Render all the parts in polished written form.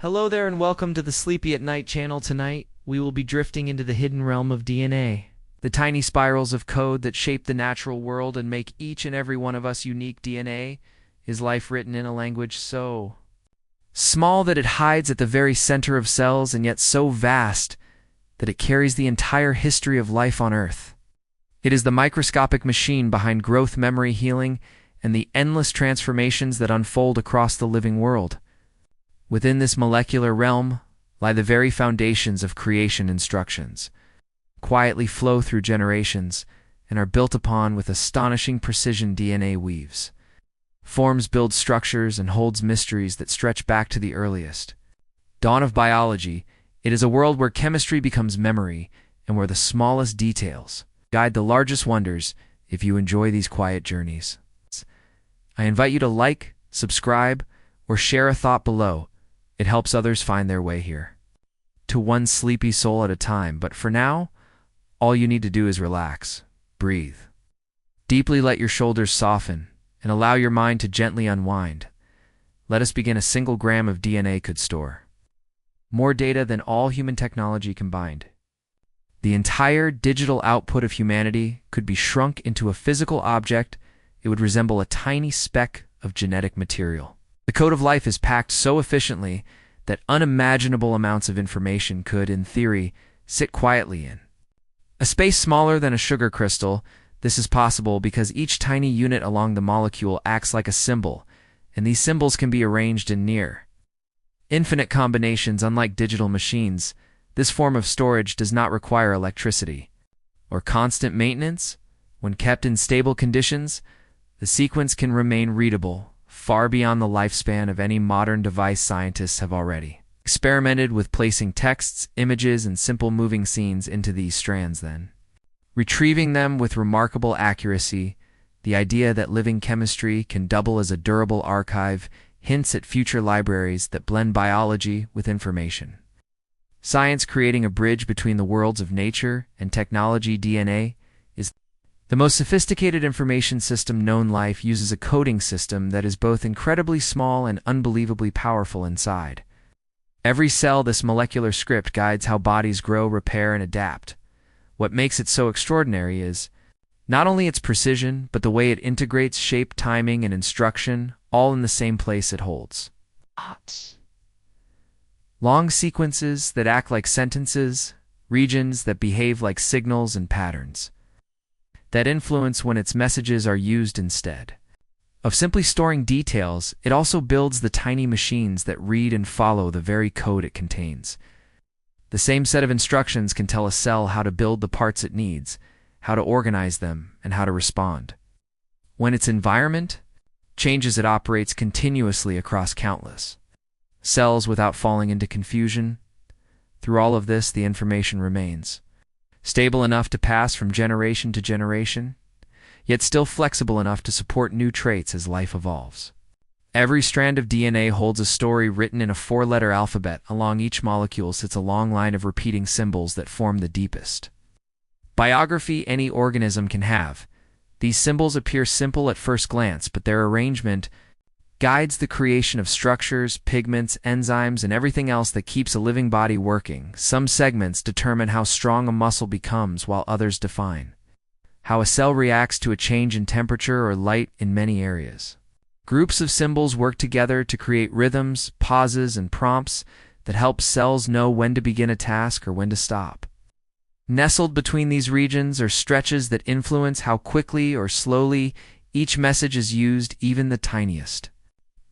Hello there and welcome to the Sleepy at Night channel. Tonight, we will be drifting into the hidden realm of DNA. The tiny spirals of code that shape the natural world and make each and every one of us unique. DNA is life written in a language so small that it hides at the very center of cells and yet so vast that it carries the entire history of life on Earth. It is the microscopic machine behind growth, memory, healing, and the endless transformations that unfold across the living world. Within this molecular realm lie the very foundations of creation. Instructions quietly flow through generations and are built upon with astonishing precision. DNA weaves forms, builds structures, and holds mysteries that stretch back to the earliest dawn of biology. It is a world where chemistry becomes memory and where the smallest details guide the largest wonders. If you enjoy these quiet journeys, I invite you to like, subscribe, or share a thought below. It helps others find their way here, to one sleepy soul at a time. But for now, all you need to do is relax, breathe deeply, let your shoulders soften, and allow your mind to gently unwind. Let us begin. A single gram of DNA could store more data than all human technology combined. The entire digital output of humanity could be shrunk into a physical object. It would resemble a tiny speck of genetic material. The code of life is packed so efficiently that unimaginable amounts of information could, in theory, sit quietly in a space smaller than a sugar crystal. This is possible because each tiny unit along the molecule acts like a symbol, and these symbols can be arranged in near infinite combinations. Unlike digital machines, this form of storage does not require electricity or constant maintenance. When kept in stable conditions, the sequence can remain readable far beyond the lifespan of any modern device. Scientists have already experimented with placing texts, images, and simple moving scenes into these strands, then retrieving them with remarkable accuracy. The idea that living chemistry can double as a durable archive hints at future libraries that blend biology with information science, creating a bridge between the worlds of nature and technology. DNA is the most sophisticated information system known. Life uses a coding system that is both incredibly small and unbelievably powerful inside every cell. This molecular script guides how bodies grow, repair, and adapt. What makes it so extraordinary is not only its precision, but the way it integrates shape, timing, and instruction all in the same place. It holds long sequences that act like sentences, regions that behave like signals, and patterns that influence when its messages are used. Instead of simply storing details, it also builds the tiny machines that read and follow the very code it contains. The same set of instructions can tell a cell how to build the parts it needs, how to organize them, and how to respond when its environment changes. It operates continuously across countless cells without falling into confusion. Through all of this, the information remains stable enough to pass from generation to generation, yet still flexible enough to support new traits as life evolves. Every strand of DNA holds a story written in a four-letter alphabet. Along each molecule sits a long line of repeating symbols that form the deepest biography any organism can have. These symbols appear simple at first glance, but their arrangement guides the creation of structures, pigments, enzymes, and everything else that keeps a living body working. Some segments determine how strong a muscle becomes, while others define how a cell reacts to a change in temperature or light. In many areas, groups of symbols work together to create rhythms, pauses, and prompts that help cells know when to begin a task or when to stop. Nestled between these regions are stretches that influence how quickly or slowly each message is used. Even the tiniest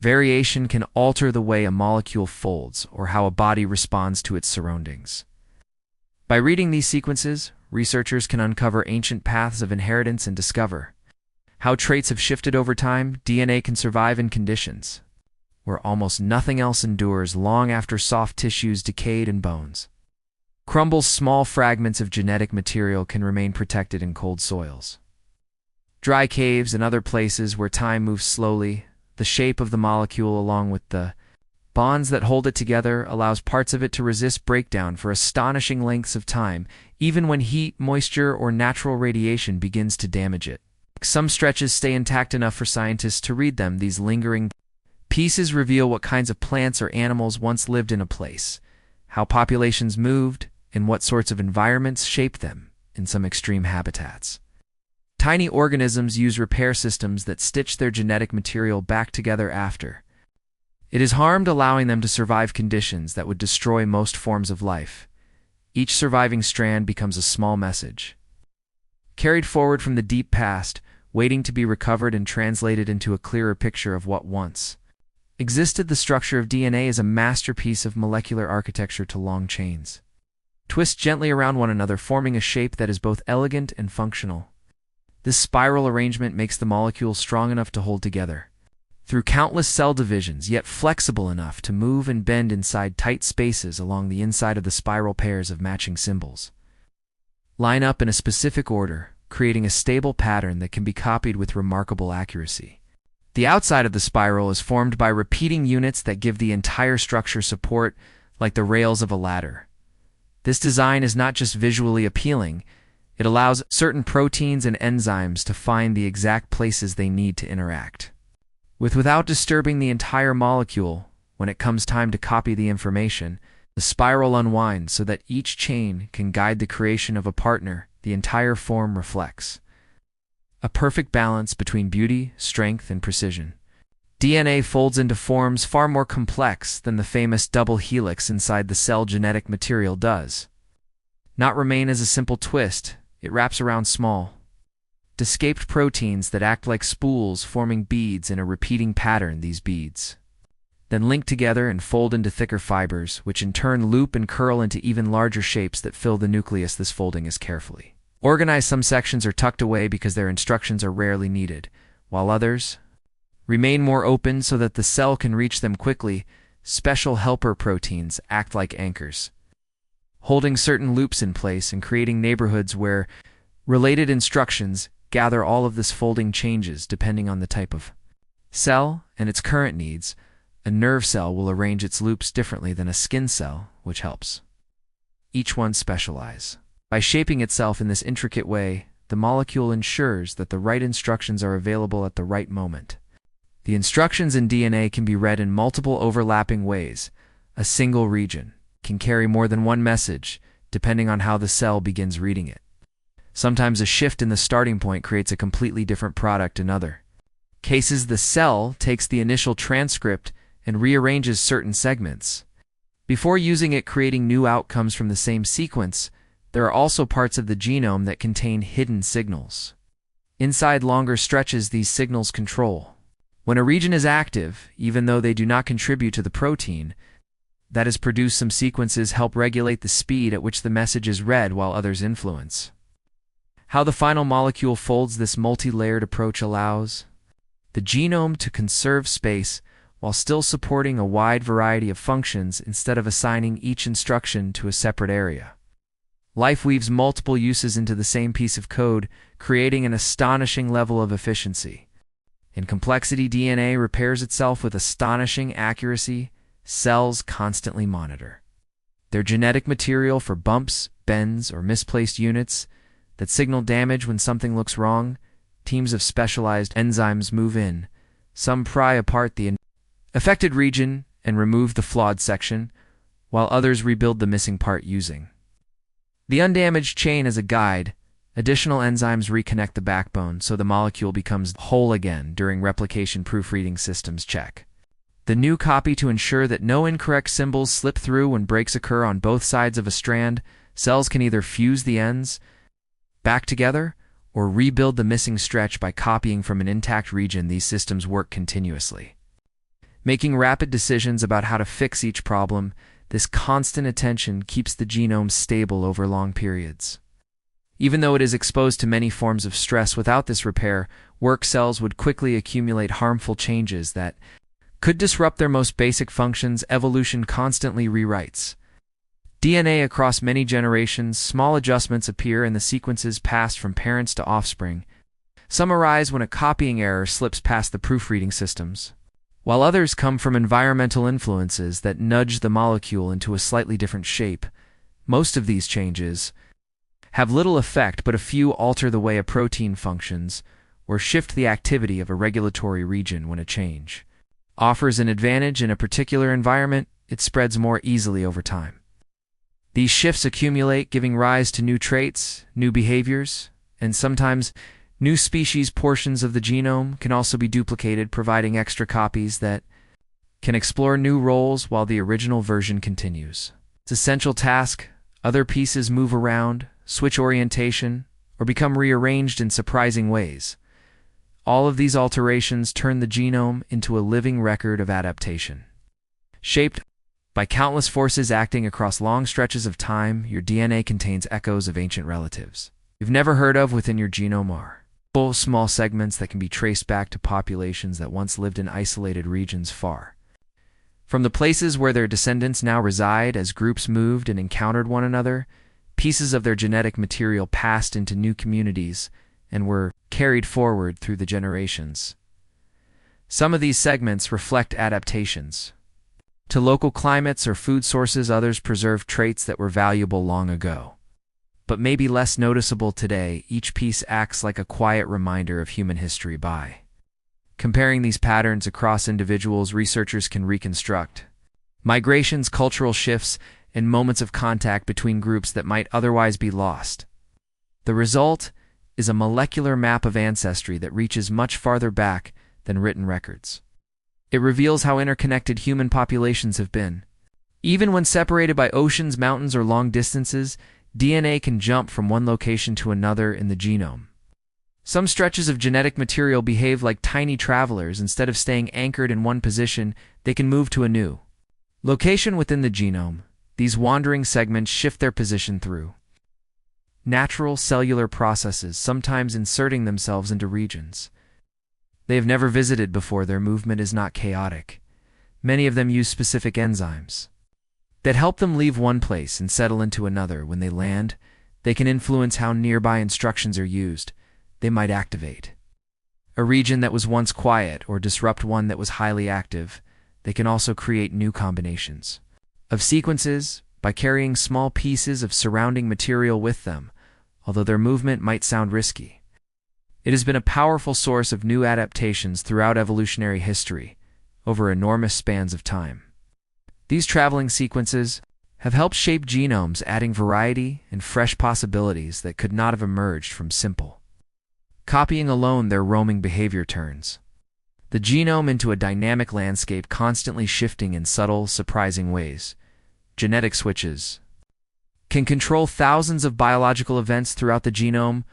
variation can alter the way a molecule folds or how a body responds to its surroundings. By reading these sequences, researchers can uncover ancient paths of inheritance and discover how traits have shifted over time. DNA can survive in conditions where almost nothing else endures. Long after soft tissues decayed and bones crumble, small fragments of genetic material can remain protected in cold soils, dry caves, and other places where time moves slowly. The shape of the molecule, along with the bonds that hold it together, allows parts of it to resist breakdown for astonishing lengths of time, even when heat, moisture, or natural radiation begins to damage it. Some stretches stay intact enough for scientists to read them. These lingering Pieces reveal what kinds of plants or animals once lived in a place, how populations moved, and what sorts of environments shaped them in some extreme habitats. Tiny organisms use repair systems that stitch their genetic material back together after it is harmed, allowing them to survive conditions that would destroy most forms of life. Each surviving strand becomes a small message, carried forward from the deep past, waiting to be recovered and translated into a clearer picture of what once existed. The structure of DNA is a masterpiece of molecular architecture to long chains. Twist gently around one another, forming a shape that is both elegant and functional. This spiral arrangement makes the molecule strong enough to hold together through countless cell divisions, yet flexible enough to move and bend inside tight spaces along the inside of the spiral. Pairs of matching symbols line up in a specific order, creating a stable pattern that can be copied with remarkable accuracy. The outside of the spiral is formed by repeating units that give the entire structure support, like the rails of a ladder. This design is not just visually appealing, it allows certain proteins and enzymes to find the exact places they need to interact without disturbing the entire molecule. When it comes time to copy the information, the spiral unwinds so that each chain can guide the creation of a partner. The entire form reflects a perfect balance between beauty, strength, and precision. DNA folds into forms far more complex than the famous double helix inside the cell genetic material does. Not remain as a simple twist, it wraps around small, escaped proteins that act like spools, forming beads in a repeating pattern. These beads then link together and fold into thicker fibers, which in turn loop and curl into even larger shapes that fill the nucleus. This folding is carefully organized. Some sections are tucked away because their instructions are rarely needed, while others remain more open so that the cell can reach them quickly. Special helper proteins act like anchors, holding certain loops in place and creating neighborhoods where related instructions gather. All of this folding changes depending on the type of cell and its current needs. A nerve cell will arrange its loops differently than a skin cell, which helps each one specialize. By shaping itself in this intricate way, the molecule ensures that the right instructions are available at the right moment. The instructions in DNA can be read in multiple overlapping ways. A single region can carry more than one message, depending on how the cell begins reading it. Sometimes a shift in the starting point creates a completely different product. In other cases, the cell takes the initial transcript and rearranges certain segments before using it, creating new outcomes from the same sequence. There are also parts of the genome that contain hidden signals. Inside longer stretches, these signals control when a region is active, even though they do not contribute to the protein that is produced. Some sequences help regulate the speed at which the message is read, while others influence how the final molecule folds. This multi-layered approach allows the genome to conserve space while still supporting a wide variety of functions instead of assigning each instruction to a separate area. Life weaves multiple uses into the same piece of code, creating an astonishing level of efficiency. In complexity, DNA repairs itself with astonishing accuracy. Cells constantly monitor their genetic material for bumps, bends, or misplaced units that signal damage when something looks wrong. Teams of specialized enzymes move in. Some pry apart the affected region and remove the flawed section, while others rebuild the missing part using the undamaged chain as a guide. Additional enzymes reconnect the backbone so the molecule becomes whole again. During replication, proofreading systems check the new copy to ensure that no incorrect symbols slip through. When breaks occur on both sides of a strand, cells can either fuse the ends back together or rebuild the missing stretch by copying from an intact region. These systems work continuously, making rapid decisions about how to fix each problem. This constant attention keeps the genome stable over long periods. Even though it is exposed to many forms of stress, without this repair, work cells would quickly accumulate harmful changes that could disrupt their most basic functions. Evolution constantly rewrites DNA across many generations. Small adjustments appear in the sequences passed from parents to offspring. Some arise when a copying error slips past the proofreading systems, while others come from environmental influences that nudge the molecule into a slightly different shape. Most of these changes have little effect, but a few alter the way a protein functions or shift the activity of a regulatory region. When a change offers an advantage in a particular environment, it spreads more easily over time. These shifts accumulate, giving rise to new traits, new behaviors, and sometimes new species. Portions of the genome can also be duplicated, providing extra copies that can explore new roles while the original version continues. It's an essential task. Other pieces move around, switch orientation, or become rearranged in surprising ways. All of these alterations turn the genome into a living record of adaptation. Shaped by countless forces acting across long stretches of time, your DNA contains echoes of ancient relatives you've never heard of. Within your genome are full small segments that can be traced back to populations that once lived in isolated regions far from the places where their descendants now reside. As groups moved and encountered one another, pieces of their genetic material passed into new communities and were carried forward through the generations. Some of these segments reflect adaptations to local climates or food sources. Others preserve traits that were valuable long ago, but may be less noticeable today. Each piece acts like a quiet reminder of human history. By comparing these patterns across individuals, researchers can reconstruct migrations, cultural shifts, and moments of contact between groups that might otherwise be lost. The result is a molecular map of ancestry that reaches much farther back than written records. It reveals how interconnected human populations have been. Even when separated by oceans, mountains, or long distances, DNA can jump from one location to another in the genome. Some stretches of genetic material behave like tiny travelers. Instead of staying anchored in one position, they can move to a new location within the genome. These wandering segments shift their position through natural cellular processes, sometimes inserting themselves into regions they have never visited before. Their movement is not chaotic. Many of them use specific enzymes that help them leave one place and settle into another. When they land, they can influence how nearby instructions are used. They might activate a region that was once quiet or disrupt one that was highly active. They can also create new combinations of sequences by carrying small pieces of surrounding material with them, although their movement might sound risky. It has been a powerful source of new adaptations throughout evolutionary history, over enormous spans of time. These traveling sequences have helped shape genomes, adding variety and fresh possibilities that could not have emerged from simple copying alone. Their roaming behavior turns the genome into a dynamic landscape, constantly shifting in subtle, surprising ways. Genetic switches can control thousands of biological events throughout the genome.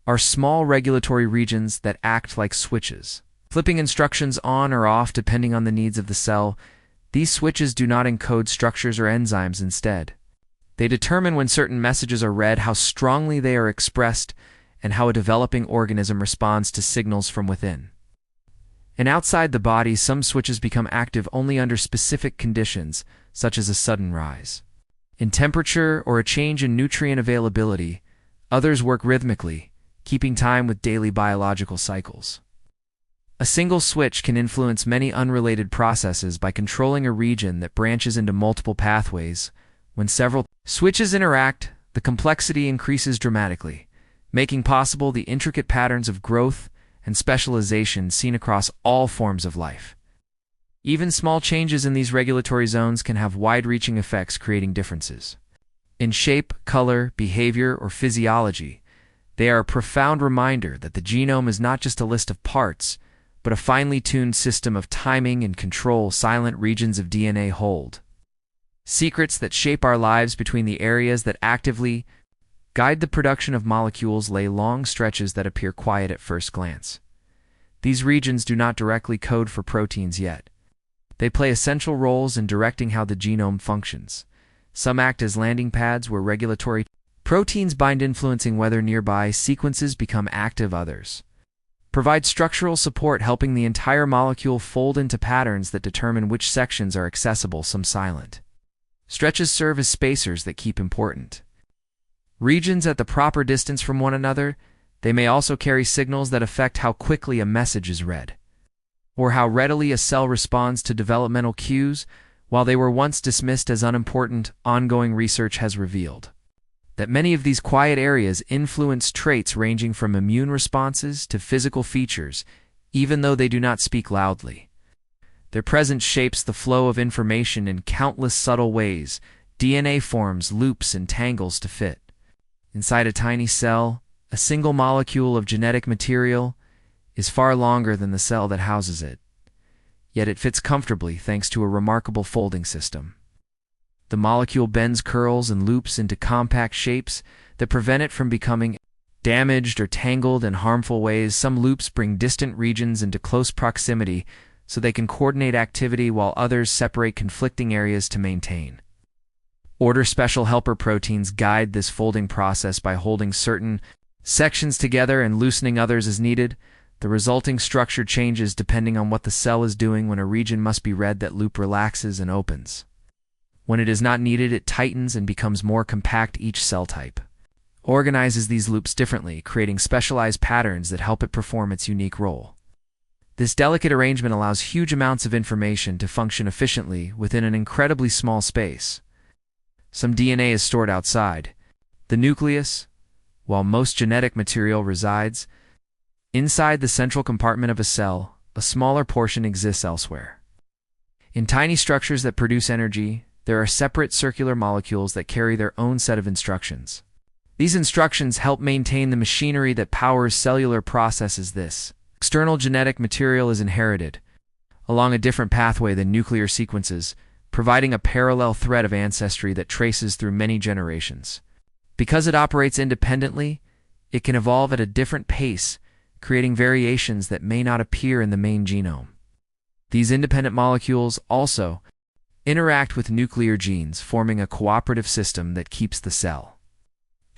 Are small regulatory regions that act like switches, flipping instructions on or off depending on the needs of the cell. These switches do not encode structures or enzymes. Instead, they determine when certain messages are read, how strongly they are expressed, and how a developing organism responds to signals from within and outside the body. Some switches become active only under specific conditions, such as a sudden rise in temperature or a change in nutrient availability. Others work rhythmically, keeping time with daily biological cycles. A single switch can influence many unrelated processes by controlling a region that branches into multiple pathways. When several switches interact, the complexity increases dramatically, making possible the intricate patterns of growth and specialization seen across all forms of life. Even small changes in these regulatory zones can have wide-reaching effects, creating differences in shape, color, behavior, or physiology. They are a profound reminder that the genome is not just a list of parts, but a finely tuned system of timing and control. Silent regions of DNA hold secrets that shape our lives. Between the areas that actively guide the production of molecules lay long stretches that appear quiet at first glance. These regions do not directly code for proteins yet. They play essential roles in directing how the genome functions. Some act as landing pads where regulatory proteins bind, influencing whether nearby sequences become active. Others provide structural support, helping the entire molecule fold into patterns that determine which sections are accessible. Some silent stretches serve as spacers that keep important regions at the proper distance from one another. They may also carry signals that affect how quickly a message is read, or how readily a cell responds to developmental cues. While they were once dismissed as unimportant, ongoing research has revealed that many of these quiet areas influence traits ranging from immune responses to physical features, even though they do not speak loudly. Their presence shapes the flow of information in countless subtle ways. DNA forms loops and tangles to fit. Inside a tiny cell, a single molecule of genetic material is far longer than the cell that houses it. Yet it fits comfortably thanks to a remarkable folding system. The molecule bends, curls, and loops into compact shapes that prevent it from becoming damaged or tangled in harmful ways. Some loops bring distant regions into close proximity so they can coordinate activity, while others separate conflicting areas to maintain order. Special helper proteins guide this folding process by holding certain sections together and loosening others as needed. The resulting structure changes depending on what the cell is doing. When a region must be read, that loop relaxes and opens. When it is not needed, it tightens and becomes more compact. Each cell type organizes these loops differently, creating specialized patterns that help it perform its unique role. This delicate arrangement allows huge amounts of information to function efficiently within an incredibly small space. Some DNA is stored outside the nucleus, while most genetic material resides inside the central compartment of a cell. A smaller portion exists elsewhere. In tiny structures that produce energy, there are separate circular molecules that carry their own set of instructions. These instructions help maintain the machinery that powers cellular processes. This external genetic material is inherited along a different pathway than nuclear sequences, providing a parallel thread of ancestry that traces through many generations. Because it operates independently, it can evolve at a different pace, creating variations that may not appear in the main genome. These independent molecules also interact with nuclear genes, forming a cooperative system that keeps the cell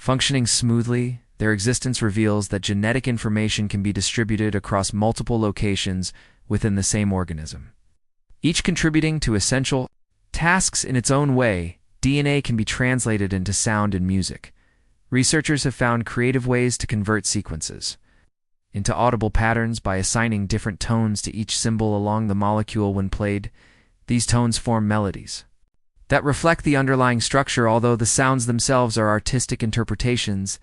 functioning smoothly. Their existence reveals that genetic information can be distributed across multiple locations within the same organism, each contributing to essential tasks in its own way. DNA can be translated into sound and music. Researchers have found creative ways to convert sequences into audible patterns by assigning different tones to each symbol along the molecule. When played, these tones form melodies that reflect the underlying structure. Although the sounds themselves are artistic interpretations,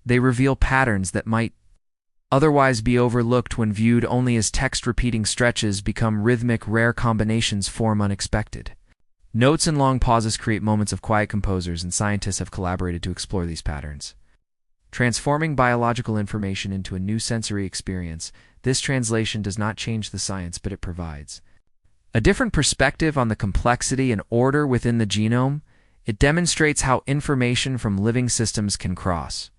they reveal patterns that might otherwise be overlooked when viewed only as text. Repeating stretches become rhythmic, rare combinations form unexpected notes, and long pauses create moments of quiet. Composers and scientists have collaborated to explore these patterns, transforming biological information into a new sensory experience. This translation does not change the science, but it provides a different perspective on the complexity and order within the genome. It demonstrates how information from living systems can cross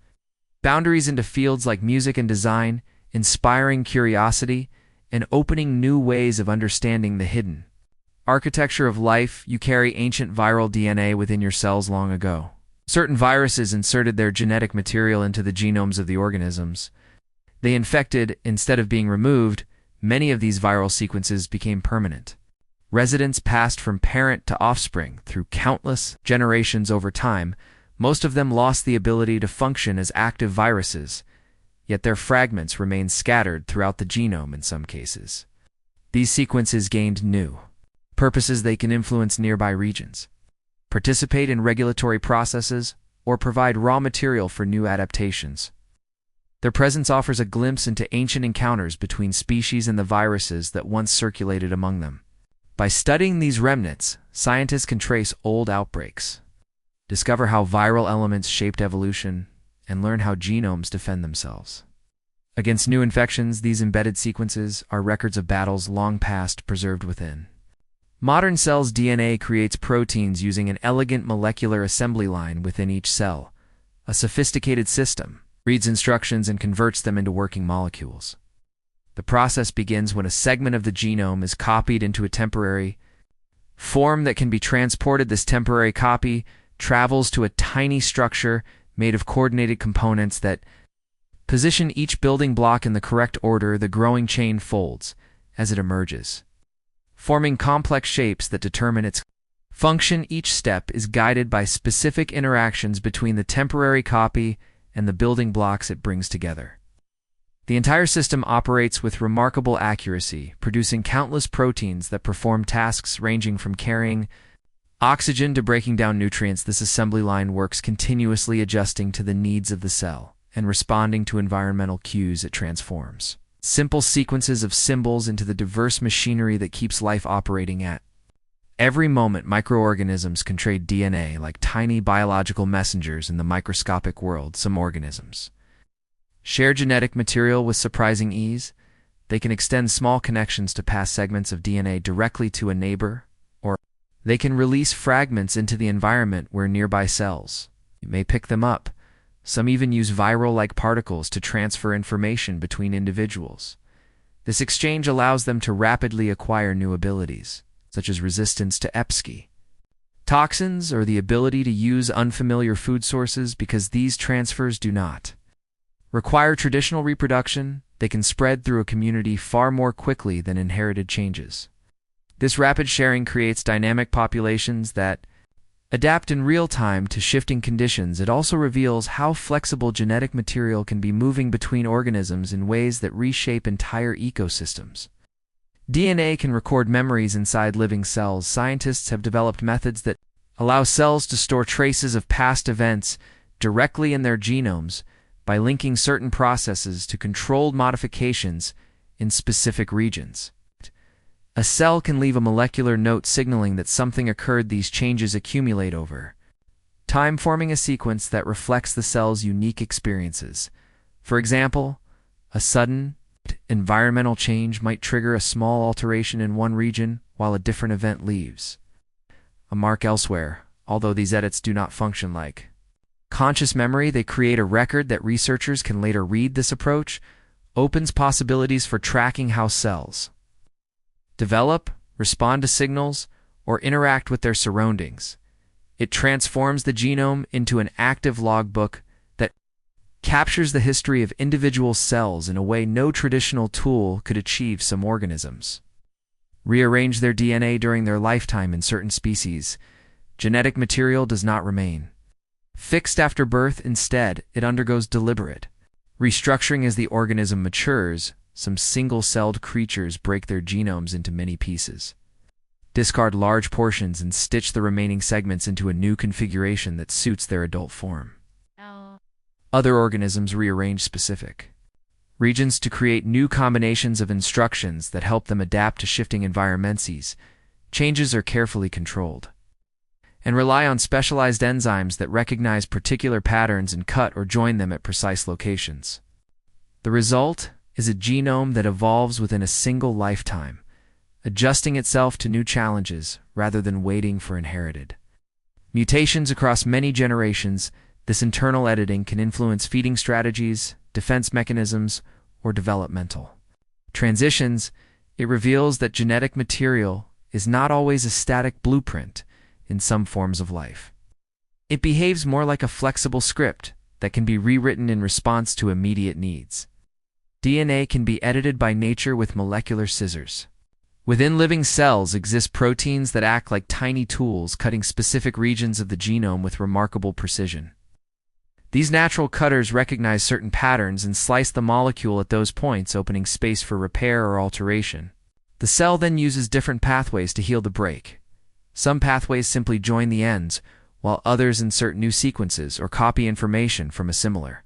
boundaries into fields like music and design, inspiring curiosity and opening new ways of understanding the hidden architecture of life. You carry ancient viral DNA within your cells. Long ago, certain viruses inserted their genetic material into the genomes of the organisms they infected. Instead of being removed, many of these viral sequences became permanent residents, passed from parent to offspring through countless generations. Over time, most of them lost the ability to function as active viruses, yet their fragments remained scattered throughout the genome. In some cases, these sequences gained new purposes. They can influence nearby regions, participate in regulatory processes, or provide raw material for new adaptations. Their presence offers a glimpse into ancient encounters between species and the viruses that once circulated among them. By studying these remnants, scientists can trace old outbreaks, discover how viral elements shaped evolution, and learn how genomes defend themselves against new infections. These embedded sequences are records of battles long past, preserved within modern cells. DNA creates proteins using an elegant molecular assembly line within each cell. A sophisticated system reads instructions and converts them into working molecules. The process begins when a segment of the genome is copied into a temporary form that can be transported. This temporary copy travels to a tiny structure made of coordinated components that position each building block in the correct order. The growing chain folds as it emerges, forming complex shapes that determine its function. Each step is guided by specific interactions between the temporary copy and the building blocks it brings together. The entire system operates with remarkable accuracy, producing countless proteins that perform tasks ranging from carrying oxygen to breaking down nutrients. This assembly line works continuously, adjusting to the needs of the cell and responding to environmental cues. It transforms simple sequences of symbols into the diverse machinery that keeps life operating at. Every moment, microorganisms can trade DNA like tiny biological messengers in the microscopic world. Some organisms share genetic material with surprising ease. They can extend small connections to pass segments of DNA directly to a neighbor, or they can release fragments into the environment where nearby cells may pick them up. Some even use viral-like particles to transfer information between individuals. This exchange allows them to rapidly acquire new abilities, such as resistance to Epstein toxins or the ability to use unfamiliar food sources. Because these transfers do not require traditional reproduction, they can spread through a community far more quickly than inherited changes. This rapid sharing creates dynamic populations that adapt in real time to shifting conditions. It also reveals how flexible genetic material can be, moving between organisms in ways that reshape entire ecosystems. DNA can record memories inside living cells. Scientists have developed methods that allow cells to store traces of past events directly in their genomes by linking certain processes to controlled modifications in specific regions. A cell can leave a molecular note signaling that something occurred. These changes accumulate over time, forming a sequence that reflects the cell's unique experiences. For example, a sudden environmental change might trigger a small alteration in one region while a different event leaves a mark elsewhere. Although these edits do not function like conscious memory, they create a record that researchers can later read. This approach opens possibilities for tracking how cells develop, respond to signals, or interact with their surroundings. It transforms the genome into an active logbook that captures the history of individual cells in a way no traditional tool could achieve. Some organisms rearrange their DNA during their lifetime. In certain species, genetic material does not remain fixed after birth. Instead, it undergoes deliberate restructuring as the organism matures. Some single-celled creatures break their genomes into many pieces, discard large portions, and stitch the remaining segments into a new configuration that suits their adult form. Other organisms rearrange specific regions to create new combinations of instructions that help them adapt to shifting environments. These changes are carefully controlled and rely on specialized enzymes that recognize particular patterns and cut or join them at precise locations. The result is a genome that evolves within a single lifetime, adjusting itself to new challenges rather than waiting for inherited mutations across many generations. This internal editing can influence feeding strategies, defense mechanisms, or developmental transitions. It reveals that genetic material is not always a static blueprint in some forms of life. It behaves more like a flexible script that can be rewritten in response to immediate needs. DNA can be edited by nature with molecular scissors. Within living cells exist proteins that act like tiny tools, cutting specific regions of the genome with remarkable precision. These natural cutters recognize certain patterns and slice the molecule at those points, opening space for repair or alteration. The cell then uses different pathways to heal the break. Some pathways simply join the ends, while others insert new sequences or copy information from a similar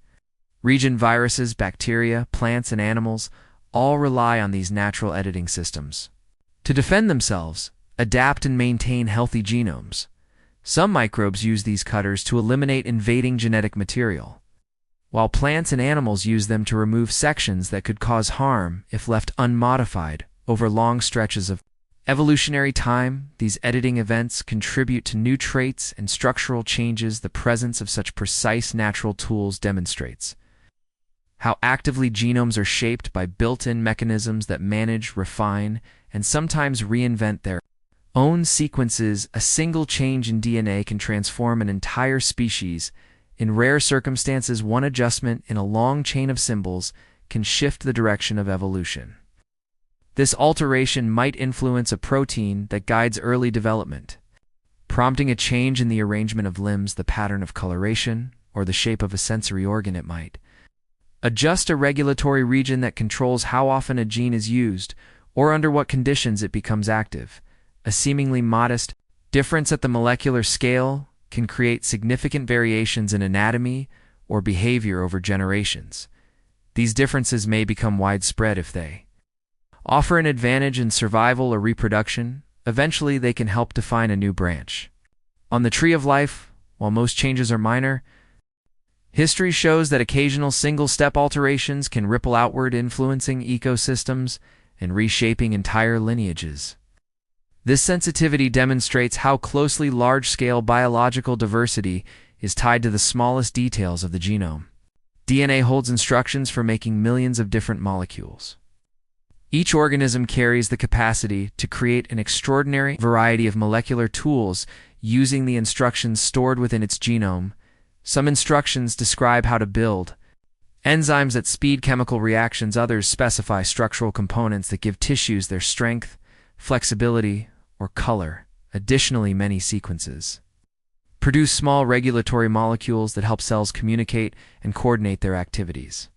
region. Viruses, bacteria, plants, and animals all rely on these natural editing systems to defend themselves, adapt, and maintain healthy genomes. Some microbes use these cutters to eliminate invading genetic material, while plants and animals use them to remove sections that could cause harm if left unmodified over long stretches of evolutionary time. These editing events contribute to new traits and structural changes. The presence of such precise natural tools demonstrates how actively genomes are shaped by built-in mechanisms that manage, refine, and sometimes reinvent their own sequences. A single change in DNA can transform an entire species. In rare circumstances, one adjustment in a long chain of symbols can shift the direction of evolution. This alteration might influence a protein that guides early development, prompting a change in the arrangement of limbs, the pattern of coloration, or the shape of a sensory organ. It might adjust a regulatory region that controls how often a gene is used or under what conditions it becomes active. A seemingly modest difference at the molecular scale can create significant variations in anatomy or behavior over generations. These differences may become widespread if they offer an advantage in survival or reproduction. Eventually, they can help define a new branch on the tree of life. While most changes are minor, history shows that occasional single-step alterations can ripple outward, influencing ecosystems and reshaping entire lineages. This sensitivity demonstrates how closely large-scale biological diversity is tied to the smallest details of the genome. DNA holds instructions for making millions of different molecules. Each organism carries the capacity to create an extraordinary variety of molecular tools using the instructions stored within its genome. Some instructions describe how to build enzymes that speed chemical reactions. Others specify structural components that give tissues their strength, flexibility, or color. Additionally, many sequences produce small regulatory molecules that help cells communicate and coordinate their activities.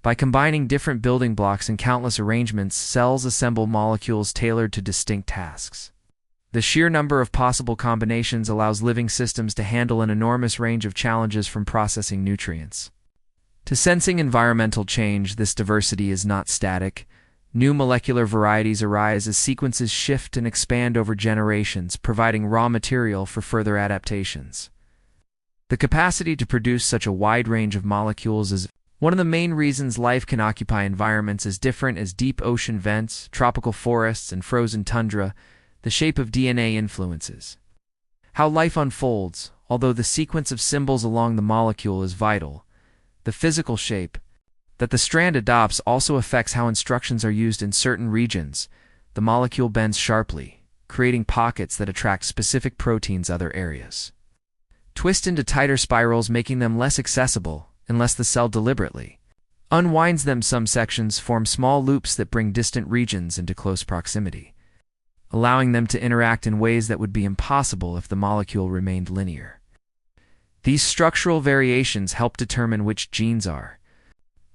By combining different building blocks in countless arrangements, cells assemble molecules tailored to distinct tasks. The sheer number of possible combinations allows living systems to handle an enormous range of challenges, from processing nutrients to sensing environmental change. This diversity is not static. New molecular varieties arise as sequences shift and expand over generations, providing raw material for further adaptations. The capacity to produce such a wide range of molecules is one of the main reasons life can occupy environments as different as deep ocean vents, tropical forests, and frozen tundra. The shape of DNA influences how life unfolds. Although the sequence of symbols along the molecule is vital, the physical shape that the strand adopts also affects how instructions are used. In certain regions, the molecule bends sharply, creating pockets that attract specific proteins. Other areas twist into tighter spirals, making them less accessible unless the cell deliberately unwinds them. Some sections form small loops that bring distant regions into close proximity, allowing them to interact in ways that would be impossible if the molecule remained linear. These structural variations help determine which genes are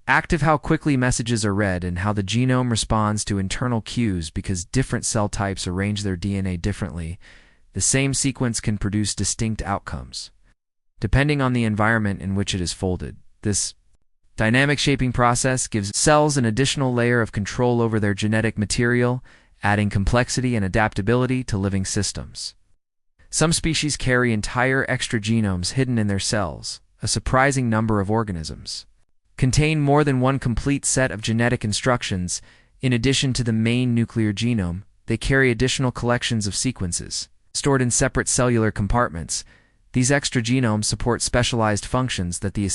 active, how quickly messages are read, and how the genome responds to internal cues. Because different cell types arrange their DNA differently, the same sequence can produce distinct outcomes depending on the environment in which it is folded. This dynamic shaping process gives cells an additional layer of control over their genetic material, adding complexity and adaptability to living systems. Some species carry entire extra genomes hidden in their cells. A surprising number of organisms contain more than one complete set of genetic instructions. In addition to the main nuclear genome, they carry additional collections of sequences stored in separate cellular compartments. These extra genomes support specialized functions that the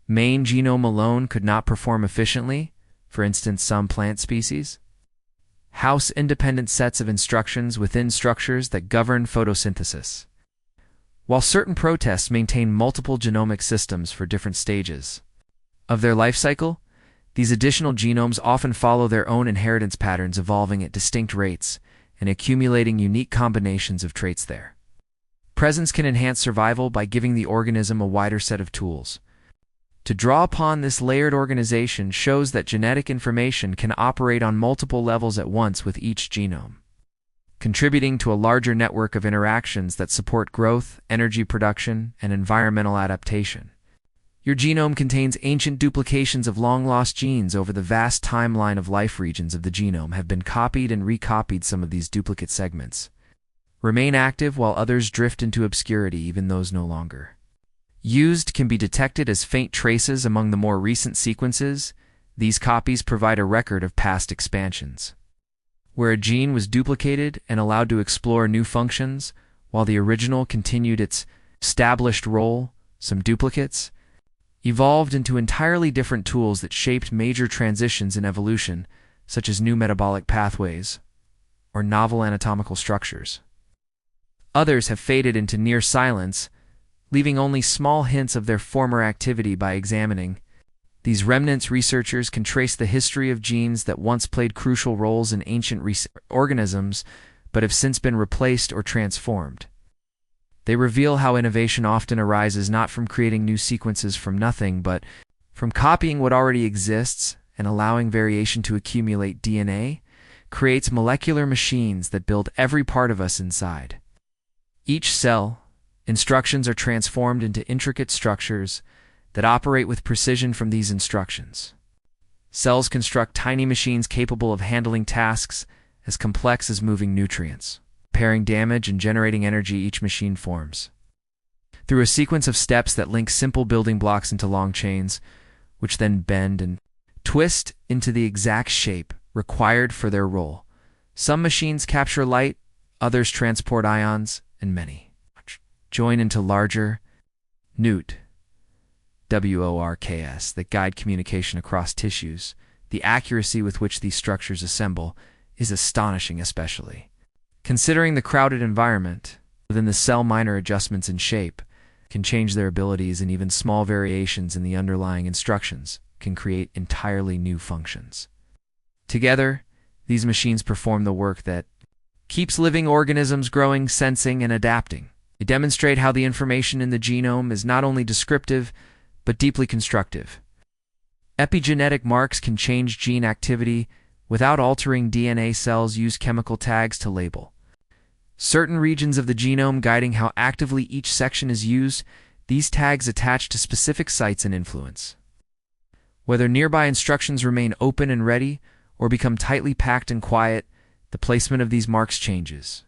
main genome alone could not perform efficiently. For instance, some plant species house independent sets of instructions within structures that govern photosynthesis, while certain protists maintain multiple genomic systems for different stages of their life cycle. These additional genomes often follow their own inheritance patterns, evolving at distinct rates and accumulating unique combinations of traits. Their presence can enhance survival by giving the organism a wider set of tools to draw upon. This layered organization shows that genetic information can operate on multiple levels at once with each genome, contributing to a larger network of interactions that support growth, energy production, and environmental adaptation. Your genome contains ancient duplications of long-lost genes. Over the vast timeline of life, regions of the genome have been copied and recopied. Some of these duplicate segments remain active while others drift into obscurity. Even those no longer used can be detected as faint traces among the more recent sequences. These copies provide a record of past expansions, where a gene was duplicated and allowed to explore new functions, while the original continued its established role. Some duplicates evolved into entirely different tools that shaped major transitions in evolution, such as new metabolic pathways or novel anatomical structures. Others have faded into near silence, leaving only small hints of their former activity. By examining these remnants, researchers can trace the history of genes that once played crucial roles in ancient organisms but have since been replaced or transformed. They reveal how innovation often arises not from creating new sequences from nothing, but from copying what already exists and allowing variation to accumulate. DNA creates molecular machines that build every part of us inside each cell. Instructions are transformed into intricate structures that operate with precision. From these instructions, Cells construct tiny machines capable of handling tasks as complex as moving nutrients, repairing damage, and generating energy each machine forms. Through a sequence of steps that link simple building blocks into long chains, which then bend and twist into the exact shape required for their role. Some machines capture light, others transport ions, and many join into larger WORKS that guide communication across tissues. The accuracy with which these structures assemble is astonishing, especially considering the crowded environment. Within the cell, minor adjustments in shape can change their abilities, and even small variations in the underlying instructions can create entirely new functions. Together, these machines perform the work that keeps living organisms growing, sensing, and adapting. They demonstrate how the information in the genome is not only descriptive, but deeply constructive. Epigenetic marks can change gene activity without altering DNA. Cells use chemical tags to label certain regions of the genome, guiding how actively each section is used. These tags attach to specific sites and influence whether nearby instructions remain open and ready or become tightly packed and quiet. The placement of these marks changes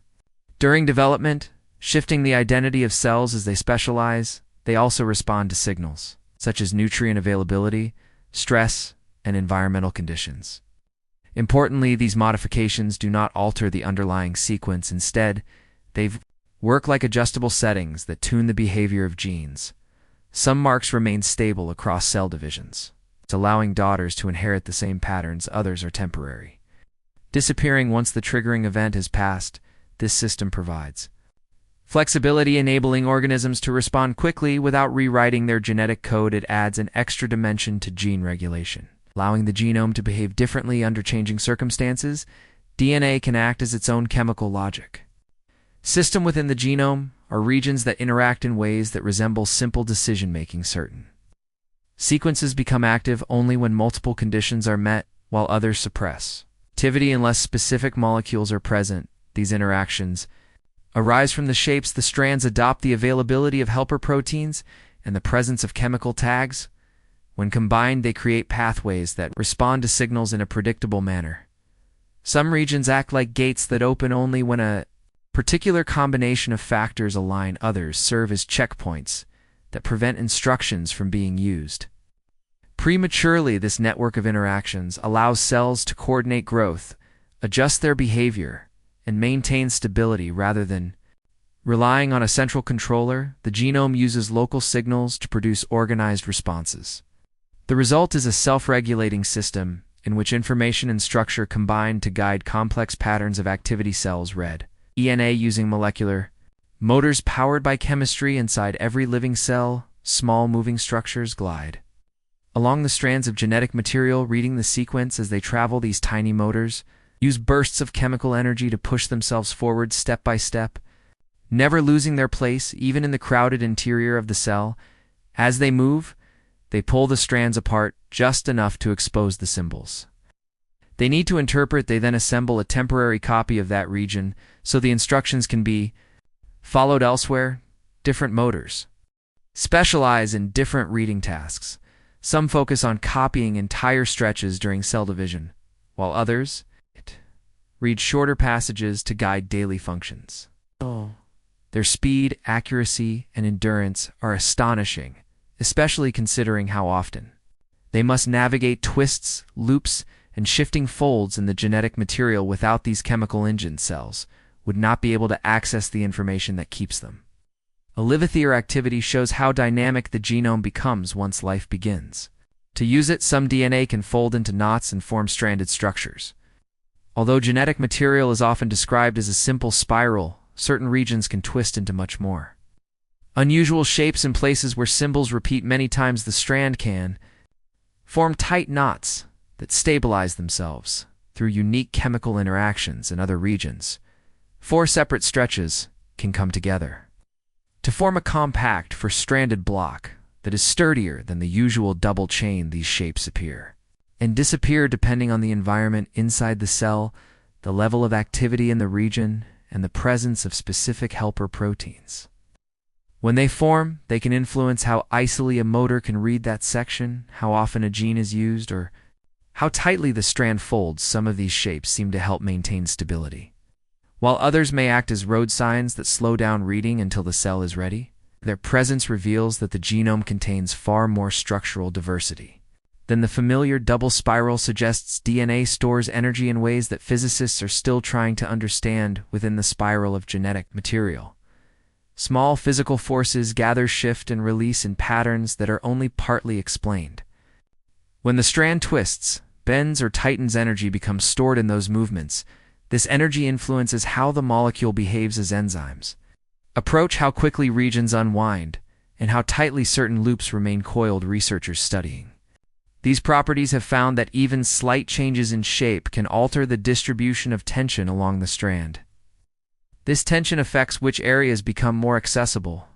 during development, shifting the identity of cells as they specialize. They also respond to signals such as nutrient availability, stress, and environmental conditions. Importantly, these modifications do not alter the underlying sequence. Instead, they work like adjustable settings that tune the behavior of genes. Some marks remain stable across cell divisions, allowing daughters to inherit the same patterns. Others are temporary, disappearing once the triggering event has passed. This system provides flexibility, enabling organisms to respond quickly without rewriting their genetic code. It adds an extra dimension to gene regulation, allowing the genome to behave differently under changing circumstances. DNA can act as its own chemical logic system within the genome, are regions that interact in ways that resemble simple decision-making. Certain sequences become active only when multiple conditions are met, while others suppress activity unless specific molecules are present. These interactions arise from the shapes the strands adopt, the availability of helper proteins, and the presence of chemical tags. When combined, they create pathways that respond to signals in a predictable manner. Some regions act like gates that open only when a particular combination of factors align. Others serve as checkpoints that prevent instructions from being used prematurely. This network of interactions allows cells to coordinate growth, adjust their behavior, and maintain stability rather than relying on a central controller. The genome uses local signals to produce organized responses. The result is a self-regulating system in which information and structure combine to guide complex patterns of activity. Cells read DNA using molecular motors powered by chemistry inside every living cell. Small moving structures glide along the strands of genetic material, reading the sequence as they travel. These tiny motors use bursts of chemical energy to push themselves forward step by step, never losing their place even in the crowded interior of the cell. As they move, they pull the strands apart just enough to expose the symbols they need to interpret. They then assemble a temporary copy of that region so the instructions can be followed elsewhere. Different motors specialize in different reading tasks. Some focus on copying entire stretches during cell division, while others read shorter passages to guide daily functions. Their speed, accuracy, and endurance are astonishing, especially considering how often they must navigate twists, loops, and shifting folds in the genetic material. Without these chemical engines, cells would not be able to access the information that keeps them. alive. Their activity shows how dynamic the genome becomes once life begins. To use it, some DNA can fold into knots and form stranded structures. Although genetic material is often described as a simple spiral, certain regions can twist into much more unusual shapes. In places where symbols repeat many times, the strand can form tight knots that stabilize themselves through unique chemical interactions. In other regions, 4 separate stretches can come together to form a compact four-stranded block that is sturdier than the usual double chain. These shapes appear and disappear depending on the environment inside the cell, the level of activity in the region, and the presence of specific helper proteins. When they form, they can influence how easily a motor can read that section, how often a gene is used, or How tightly the strand folds, some of these shapes seem to help maintain stability, while others may act as road signs that slow down reading until the cell is ready. Their presence reveals that the genome contains far more structural diversity than the familiar double spiral suggests. DNA stores energy in ways that physicists are still trying to understand within the spiral of genetic material. Small physical forces gather, shift, and release in patterns that are only partly explained. When the strand twists, bends, or tightens, energy becomes stored in those movements. This energy influences how the molecule behaves as enzymes. Approach how quickly regions unwind, and how tightly certain loops remain coiled. Researchers studying these properties have found that even slight changes in shape can alter the distribution of tension along the strand. This tension affects which areas become more accessible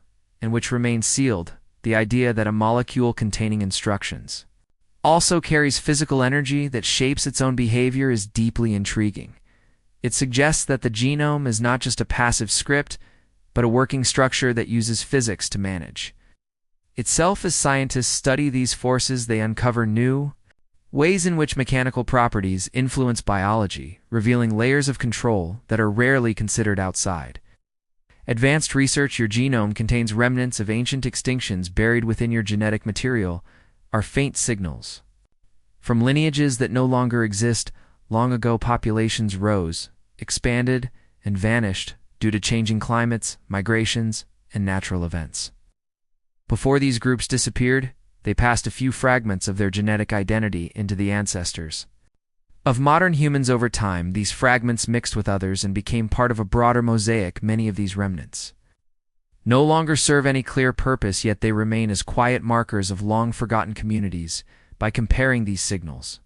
and which remain sealed. The idea that a molecule containing instructions also carries physical energy that shapes its own behavior is deeply intriguing. It suggests that the genome is not just a passive script, but a working structure that uses physics to manage itself. As scientists study these forces, they uncover new ways in which mechanical properties influence biology, revealing layers of control that are rarely considered outside advanced research. Your genome contains remnants of ancient extinctions buried within your genetic material, are faint signals from lineages that no longer exist. Long ago, populations rose, expanded, and vanished due to changing climates, migrations, and natural events. Before these groups disappeared, they passed a few fragments of their genetic identity into the ancestors of modern humans. Over time, these fragments mixed with others and became part of a broader mosaic. Many of these remnants no longer serve any clear purpose, yet they remain as quiet markers of long-forgotten communities. By comparing these signals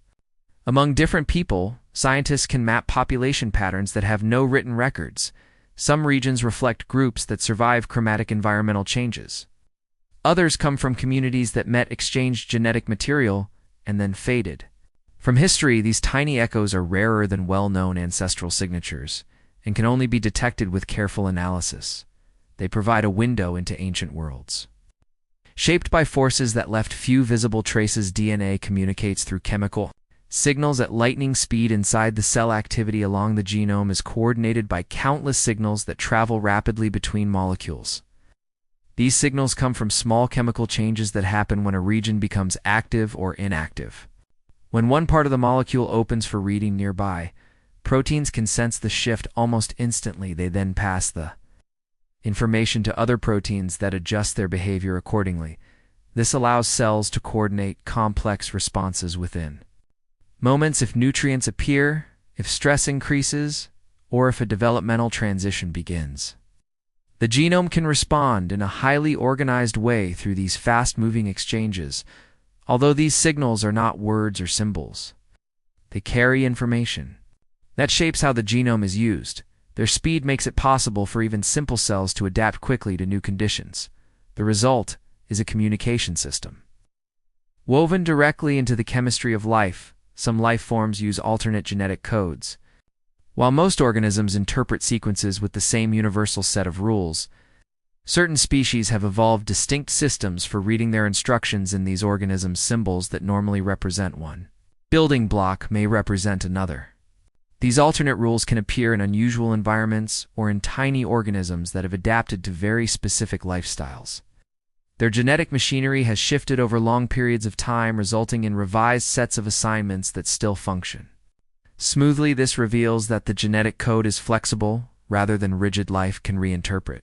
among different people, scientists can map population patterns that have no written records. Some regions reflect groups that survive chromatic environmental changes. Others come from communities that met, exchanged genetic material, and then faded. From history, these tiny echoes are rarer than well-known ancestral signatures and can only be detected with careful analysis. They provide a window into ancient worlds shaped by forces that left few visible traces. DNA communicates through chemical signals at lightning speed inside the cell. Activity along the genome is coordinated by countless signals that travel rapidly between molecules. These signals come from small chemical changes that happen when a region becomes active or inactive. When one part of the molecule opens for reading nearby, proteins can sense the shift almost instantly. They then pass the information to other proteins that adjust their behavior accordingly. This allows cells to coordinate complex responses within moments. If nutrients appear, if stress increases, or if a developmental transition begins, the genome can respond in a highly organized way through these fast-moving exchanges. Although these signals are not words or symbols, they carry information that shapes how the genome is used. Their speed makes it possible for even simple cells to adapt quickly to new conditions. The result is a communication system woven directly into the chemistry of life. Some life forms use alternate genetic codes. While most organisms interpret sequences with the same universal set of rules, certain species have evolved distinct systems for reading their instructions in these organisms. Symbols that normally represent one building block may represent another. These alternate rules can appear in unusual environments or in tiny organisms that have adapted to very specific lifestyles. Their genetic machinery has shifted over long periods of time, resulting in revised sets of assignments that still function smoothly. This reveals that the genetic code is flexible rather than rigid. Life can reinterpret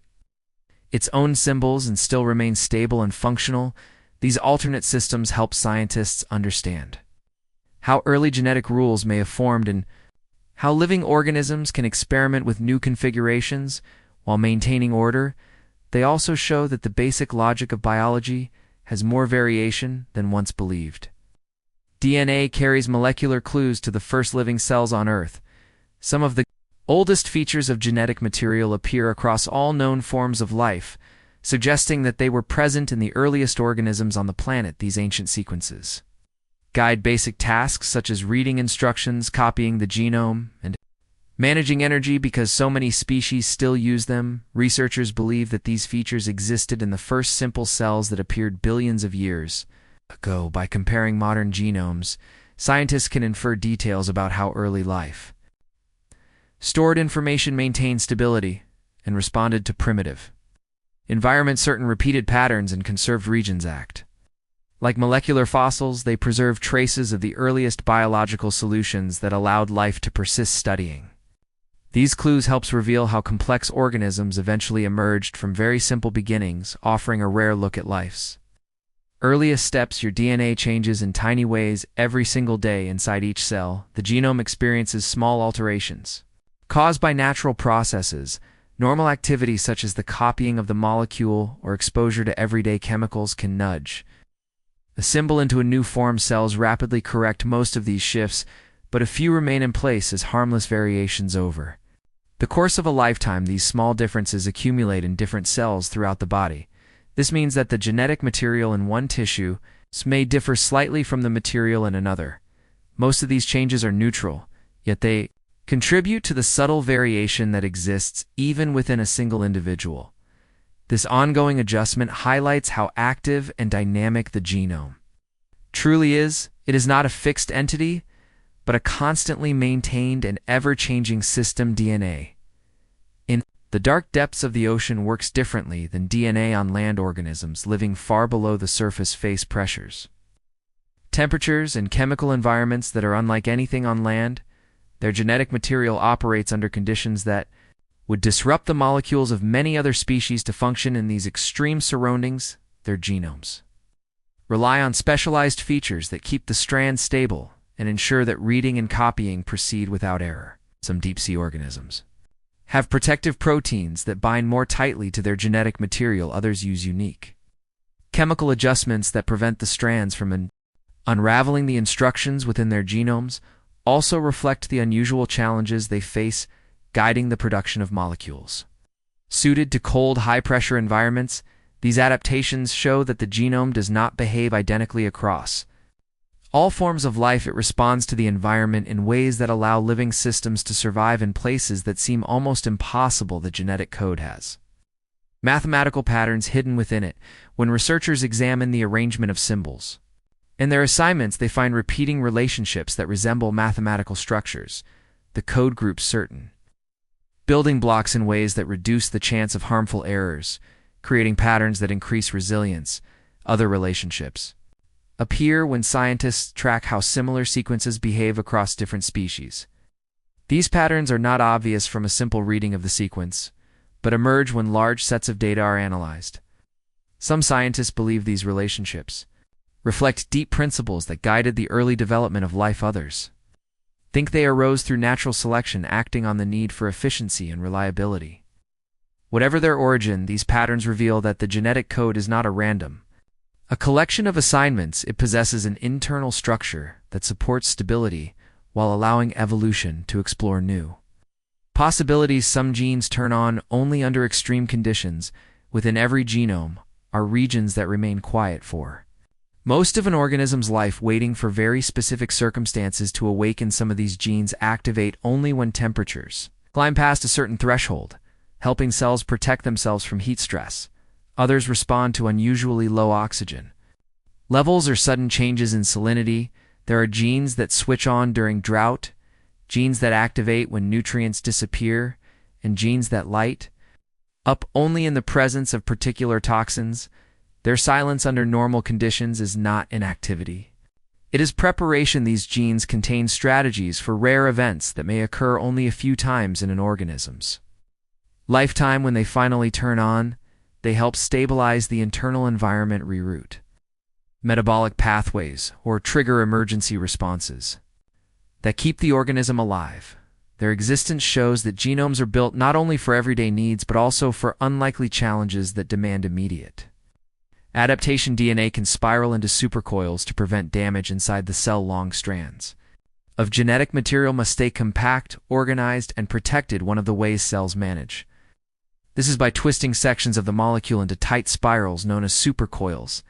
its own symbols and still remain stable and functional. These alternate systems help scientists understand how early genetic rules may have formed and how living organisms can experiment with new configurations while maintaining order. They also show that the basic logic of biology has more variation than once believed. DNA carries molecular clues to the first living cells on Earth. Some of the oldest features of genetic material appear across all known forms of life, suggesting that they were present in the earliest organisms on the planet. These ancient sequences guide basic tasks such as reading instructions, copying the genome, and managing energy. Because so many species still use them, researchers believe that these features existed in the first simple cells that appeared billions of years ago. By comparing modern genomes, scientists can infer details about how early life stored information maintained stability and responded to primitive environment. Certain repeated patterns and conserved regions act like molecular fossils. They preserve traces of the earliest biological solutions that allowed life to persist. Studying these clues helps reveal how complex organisms eventually emerged from very simple beginnings, offering a rare look at life's earliest steps. Your DNA changes in tiny ways every single day. Inside each cell, the genome experiences small alterations caused by natural processes. Normal activity such as the copying of the molecule or exposure to everyday chemicals can nudge a symbol into a new form. Cells rapidly correct most of these shifts, but a few remain in place as harmless variations. Over the course of a lifetime, these small differences accumulate in different cells throughout the body. This means that the genetic material in one tissue may differ slightly from the material in another. Most of these changes are neutral, yet they contribute to the subtle variation that exists even within a single individual. This ongoing adjustment highlights how active and dynamic the genome truly is. It is not a fixed entity, but a constantly maintained and ever-changing system. DNA in the dark depths of the ocean works differently than DNA on land. Organisms living far below the surface face pressures, temperatures, and chemical environments that are unlike anything on land. Their genetic material operates under conditions that would disrupt the molecules of many other species. To function in these extreme surroundings, their genomes rely on specialized features that keep the strands stable and ensure that reading and copying proceed without error. Some deep-sea organisms have protective proteins that bind more tightly to their genetic material. Others use unique chemical adjustments that prevent the strands from unraveling. The instructions within their genomes also reflect the unusual challenges they face guiding the production of molecules suited to cold, high-pressure environments. These adaptations show that the genome does not behave identically across all forms of life. It responds to the environment in ways that allow living systems to survive in places that seem almost impossible. The genetic code has mathematical patterns hidden within it. When researchers examine the arrangement of symbols in their assignments, they find repeating relationships that resemble mathematical structures. The code groups certain building blocks in ways that reduce the chance of harmful errors, creating patterns that increase resilience. Other relationships appear when scientists track how similar sequences behave across different species. These patterns are not obvious from a simple reading of the sequence, but emerge when large sets of data are analyzed. Some scientists believe these relationships reflect deep principles that guided the early development of life. Others think they arose through natural selection, acting on the need for efficiency and reliability. Whatever their origin, these patterns reveal that the genetic code is not a random a collection of assignments. It possesses an internal structure that supports stability while allowing evolution to explore new possibilities. Some genes turn on only under extreme conditions. Within every genome are regions that remain quiet for most of an organism's life, waiting for very specific circumstances to awaken. Some of these genes activate only when temperatures climb past a certain threshold, helping cells protect themselves from heat stress. Others respond to unusually low oxygen levels or sudden changes in salinity. There are genes that switch on during drought, genes that activate when nutrients disappear, and genes that light up only in the presence of particular toxins. Their silence under normal conditions is not inactivity. It is preparation. These genes contain strategies for rare events that may occur only a few times in an organism's lifetime. When they finally turn on, they help stabilize the internal environment, reroute metabolic pathways, or trigger emergency responses that keep the organism alive. Their existence shows that genomes are built not only for everyday needs but also for unlikely challenges that demand immediate adaptation. DNA can spiral into supercoils to prevent damage inside the cell. Long strands of genetic material must stay compact, organized, and protected. One of the ways cells manage this is by twisting sections of the molecule into tight spirals known as supercoils.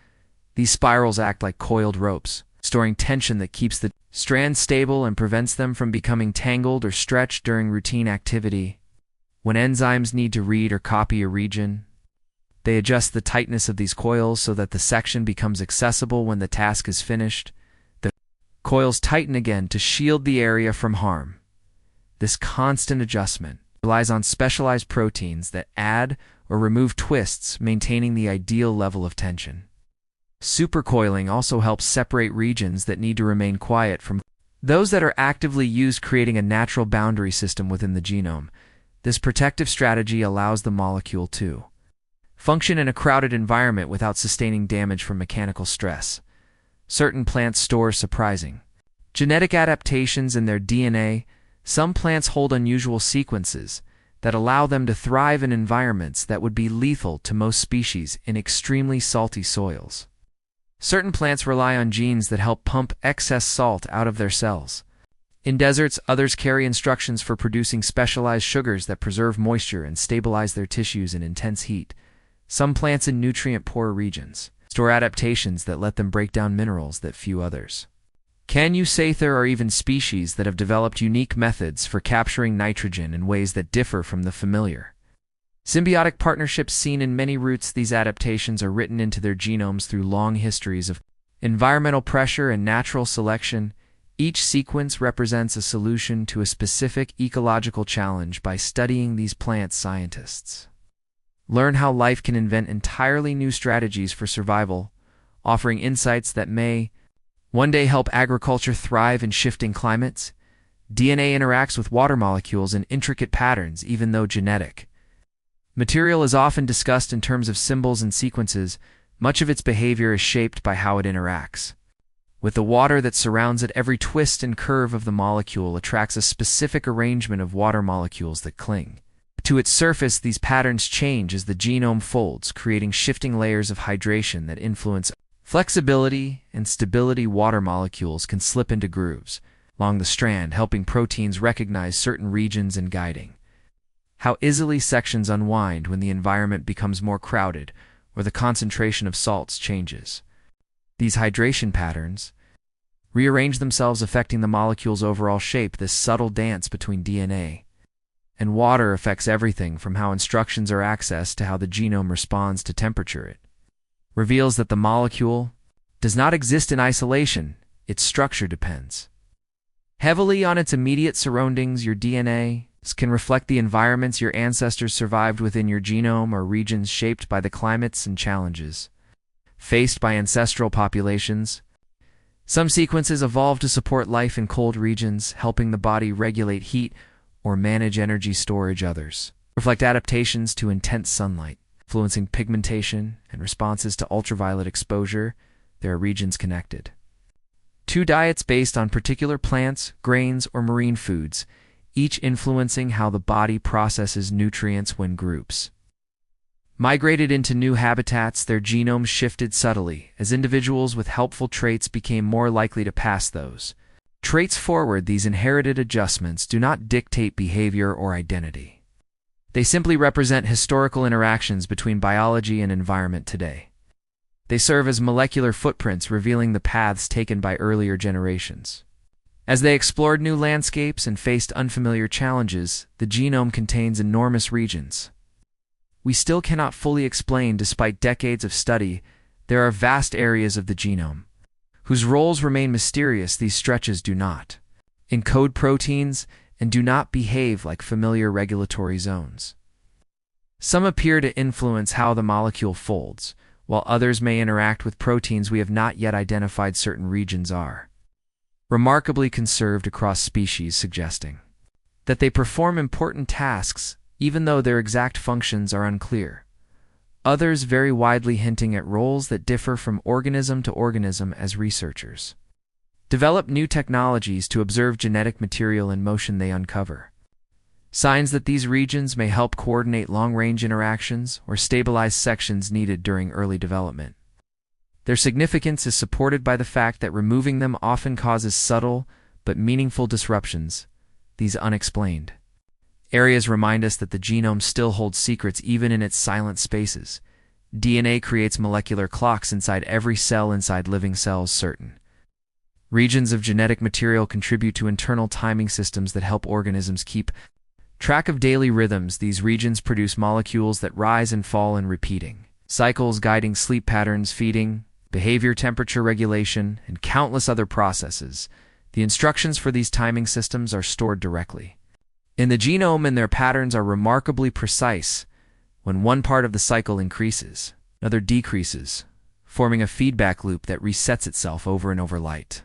These spirals act like coiled ropes, storing tension that keeps the strands stable and prevents them from becoming tangled or stretched during routine activity. When enzymes need to read or copy a region, they adjust the tightness of these coils so that the section becomes accessible when the task is finished. The Coils tighten again to shield the area from harm. This constant adjustment relies on specialized proteins that add or remove twists, maintaining the ideal level of tension. Supercoiling also helps separate regions that need to remain quiet from those that are actively used, creating a natural boundary system within the genome. This protective strategy allows the molecule to function in a crowded environment without sustaining damage from mechanical stress. Certain plants store surprising genetic adaptations in their DNA. Some plants hold unusual sequences that allow them to thrive in environments that would be lethal to most species in extremely salty soils. Certain plants rely on genes that help pump excess salt out of their cells. In deserts, others carry instructions for producing specialized sugars that preserve moisture and stabilize their tissues in intense heat. Some plants in nutrient-poor regions store adaptations that let them break down minerals that few others can use. There are even species that have developed unique methods for capturing nitrogen in ways that differ from the familiar symbiotic partnerships seen in many roots. These adaptations are written into their genomes through long histories of environmental pressure and natural selection. Each sequence represents a solution to a specific ecological challenge. By studying these plants, scientists learn how life can invent entirely new strategies for survival, offering insights that may one day help agriculture thrive in shifting climates. DNA interacts with water molecules in intricate patterns. Even though genetic material is often discussed in terms of symbols and sequences, much of its behavior is shaped by how it interacts with the water that surrounds it. Every twist and curve of the molecule attracts a specific arrangement of water molecules that cling to its surface. These patterns change as the genome folds, creating shifting layers of hydration that influence flexibility and stability. Water molecules can slip into grooves along the strand, helping proteins recognize certain regions and guiding how easily sections unwind when the environment becomes more crowded or the concentration of salts changes. These hydration patterns rearrange themselves, affecting the molecule's overall shape. This subtle dance between DNA and water affects everything from how instructions are accessed to how the genome responds to temperature. It reveals that the molecule does not exist in isolation. Its structure depends heavily on its immediate surroundings. Your DNA can reflect the environments your ancestors survived within. Your genome are regions shaped by the climates and challenges faced by ancestral populations. Some sequences evolved to support life in cold regions, helping the body regulate heat or manage energy storage. Others reflect adaptations to intense sunlight, influencing pigmentation and responses to ultraviolet exposure. There are regions connected to diets based on particular plants, grains, or marine foods, each influencing how the body processes nutrients. When groups migrated into new habitats, their genomes shifted subtly as individuals with helpful traits became more likely to pass those traits forward. These inherited adjustments do not dictate behavior or identity. They simply represent historical interactions between biology and environment today. They serve as molecular footprints, revealing the paths taken by earlier generations. As they explored new landscapes and faced unfamiliar challenges, the genome contains enormous regions we still cannot fully explain. Despite decades of study, there are vast areas of the genome whose roles remain mysterious. These stretches do not encode proteins and do not behave like familiar regulatory zones. Some appear to influence how the molecule folds, while others may interact with proteins we have not yet identified. Certain regions are remarkably conserved across species, suggesting that they perform important tasks even though their exact functions are unclear. Others vary widely, hinting at roles that differ from organism to organism. As researchers develop new technologies to observe genetic material in motion, they uncover signs that these regions may help coordinate long-range interactions or stabilize sections needed during early development. Their significance is supported by the fact that removing them often causes subtle but meaningful disruptions. These unexplained areas remind us that the genome still holds secrets even in its silent spaces. DNA creates molecular clocks inside every cell inside living cells. Certain regions of genetic material contribute to internal timing systems that help organisms keep track of daily rhythms. These regions produce molecules that rise and fall in repeating cycles, guiding sleep patterns, feeding, behavior, temperature regulation, and countless other processes. The instructions for these timing systems are stored directly in the genome, and their patterns are remarkably precise. When one part of the cycle increases, another decreases, forming a feedback loop that resets itself over and over. Light,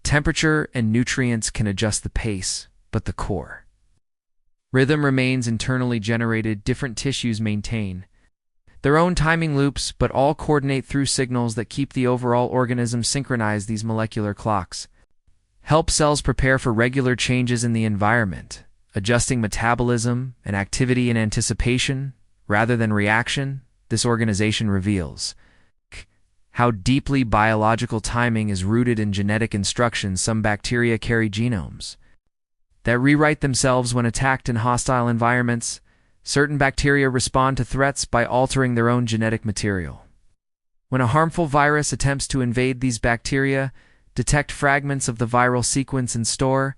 temperature, and nutrients can adjust the pace, but the core rhythm remains internally generated. Different tissues maintain their own timing loops, but all coordinate through signals that keep the overall organism synchronized. These molecular clocks help cells prepare for regular changes in the environment, adjusting metabolism and activity in anticipation rather than reaction. This organization reveals how deeply biological timing is rooted in genetic instructions. Some bacteria carry genomes that rewrite themselves when attacked in hostile environments. Certain bacteria respond to threats by altering their own genetic material. When a harmful virus attempts to invade, these bacteria detect fragments of the viral sequence and store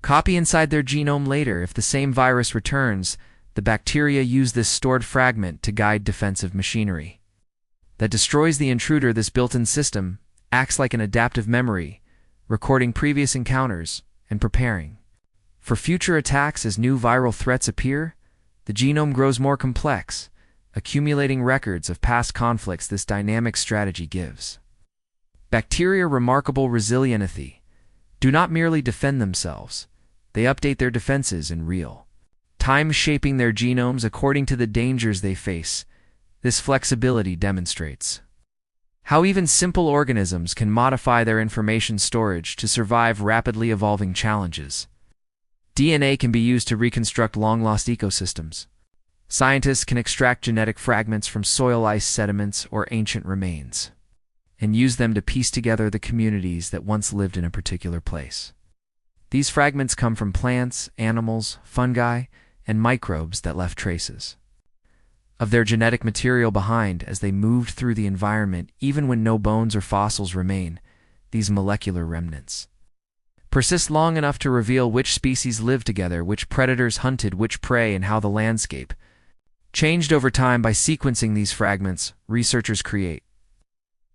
copy inside their genome. Later, if the same virus returns, the bacteria use this stored fragment to guide defensive machinery that destroys the intruder. This built-in system acts like an adaptive memory, recording previous encounters and preparing for future attacks. As new viral threats appear, the genome grows more complex, accumulating records of past conflicts. This dynamic strategy gives bacteria remarkable resiliency. Do not merely defend themselves, they update their defenses in real time, shaping their genomes according to the dangers they face. This flexibility demonstrates how even simple organisms can modify their information storage to survive rapidly evolving challenges. DNA can be used to reconstruct long-lost ecosystems. Scientists can extract genetic fragments from soil, ice sediments, or ancient remains, and use them to piece together the communities that once lived in a particular place. These fragments come from plants, animals, fungi, and microbes that left traces of their genetic material behind as they moved through the environment. Even when no bones or fossils remain, these molecular remnants persist long enough to reveal which species lived together, which predators hunted which prey, and how the landscape changed over time. By sequencing these fragments, researchers create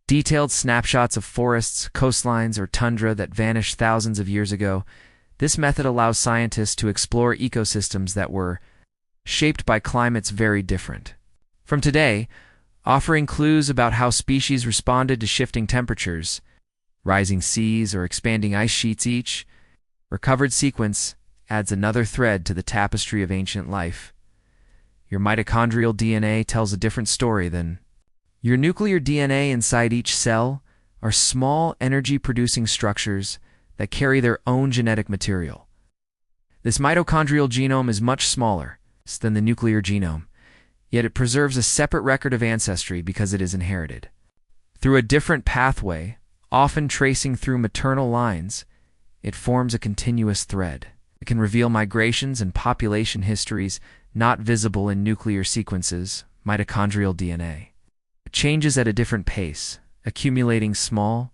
detailed snapshots of forests, coastlines, or tundra that vanished thousands of years ago. This method allows scientists to explore ecosystems that were shaped by climates very different from today, offering clues about how species responded to shifting temperatures, rising seas, or expanding ice sheets. Each recovered sequence adds another thread to the tapestry of ancient life. Your mitochondrial DNA tells a different story than your nuclear DNA. Inside each cell are small energy-producing structures that carry their own genetic material. This mitochondrial genome is much smaller than the nuclear genome, yet it preserves a separate record of ancestry because it is inherited through a different pathway, often tracing through maternal lines. It forms a continuous thread. It can reveal migrations and population histories not visible in nuclear sequences. Mitochondrial DNA changes at a different pace, accumulating small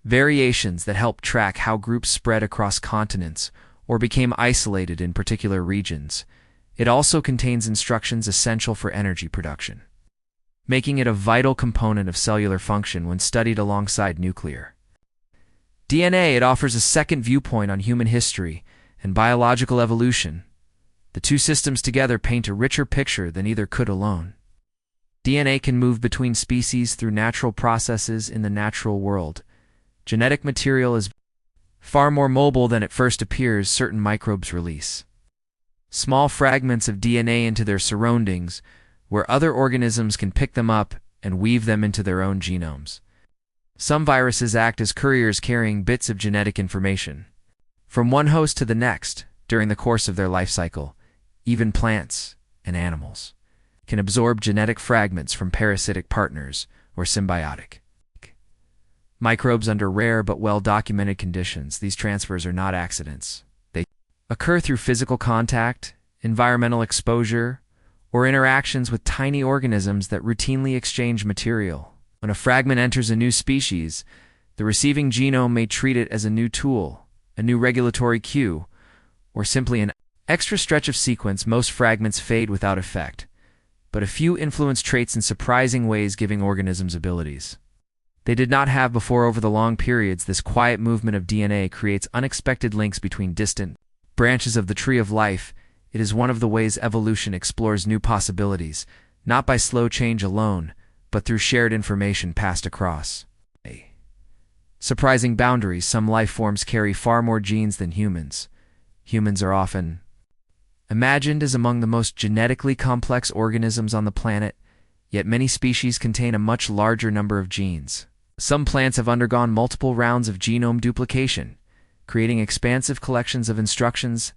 variations that help track how groups spread across continents or became isolated in particular regions. It also contains instructions essential for energy production, making it a vital component of cellular function when studied alongside nuclear DNA. It offers a second viewpoint on human history and biological evolution. The two systems together paint a richer picture than either could alone. DNA can move between species through natural processes in the natural world. Genetic material is far more mobile than it first appears. Certain microbes release small fragments of DNA into their surroundings, where other organisms can pick them up and weave them into their own genomes. Some viruses act as couriers, carrying bits of genetic information from one host to the next during the course of their life cycle. Even plants and animals can absorb genetic fragments from parasitic partners or symbiotic microbes under rare but well-documented conditions. These transfers are not accidents. They occur through physical contact, environmental exposure, or interactions with tiny organisms that routinely exchange material. When a fragment enters a new species, the receiving genome may treat it as a new tool, a new regulatory cue, or simply an extra stretch of sequence. Most fragments fade without effect, but a few influence traits in surprising ways, giving organisms abilities they did not have before. Over the long periods, this quiet movement of DNA creates unexpected links between distant branches of the tree of life. It is one of the ways evolution explores new possibilities, not by slow change alone, but through shared information passed across surprising boundaries. Some life forms carry far more genes than humans. Humans are often imagined as among the most genetically complex organisms on the planet, yet many species contain a much larger number of genes. Some plants have undergone multiple rounds of genome duplication, creating expansive collections of instructions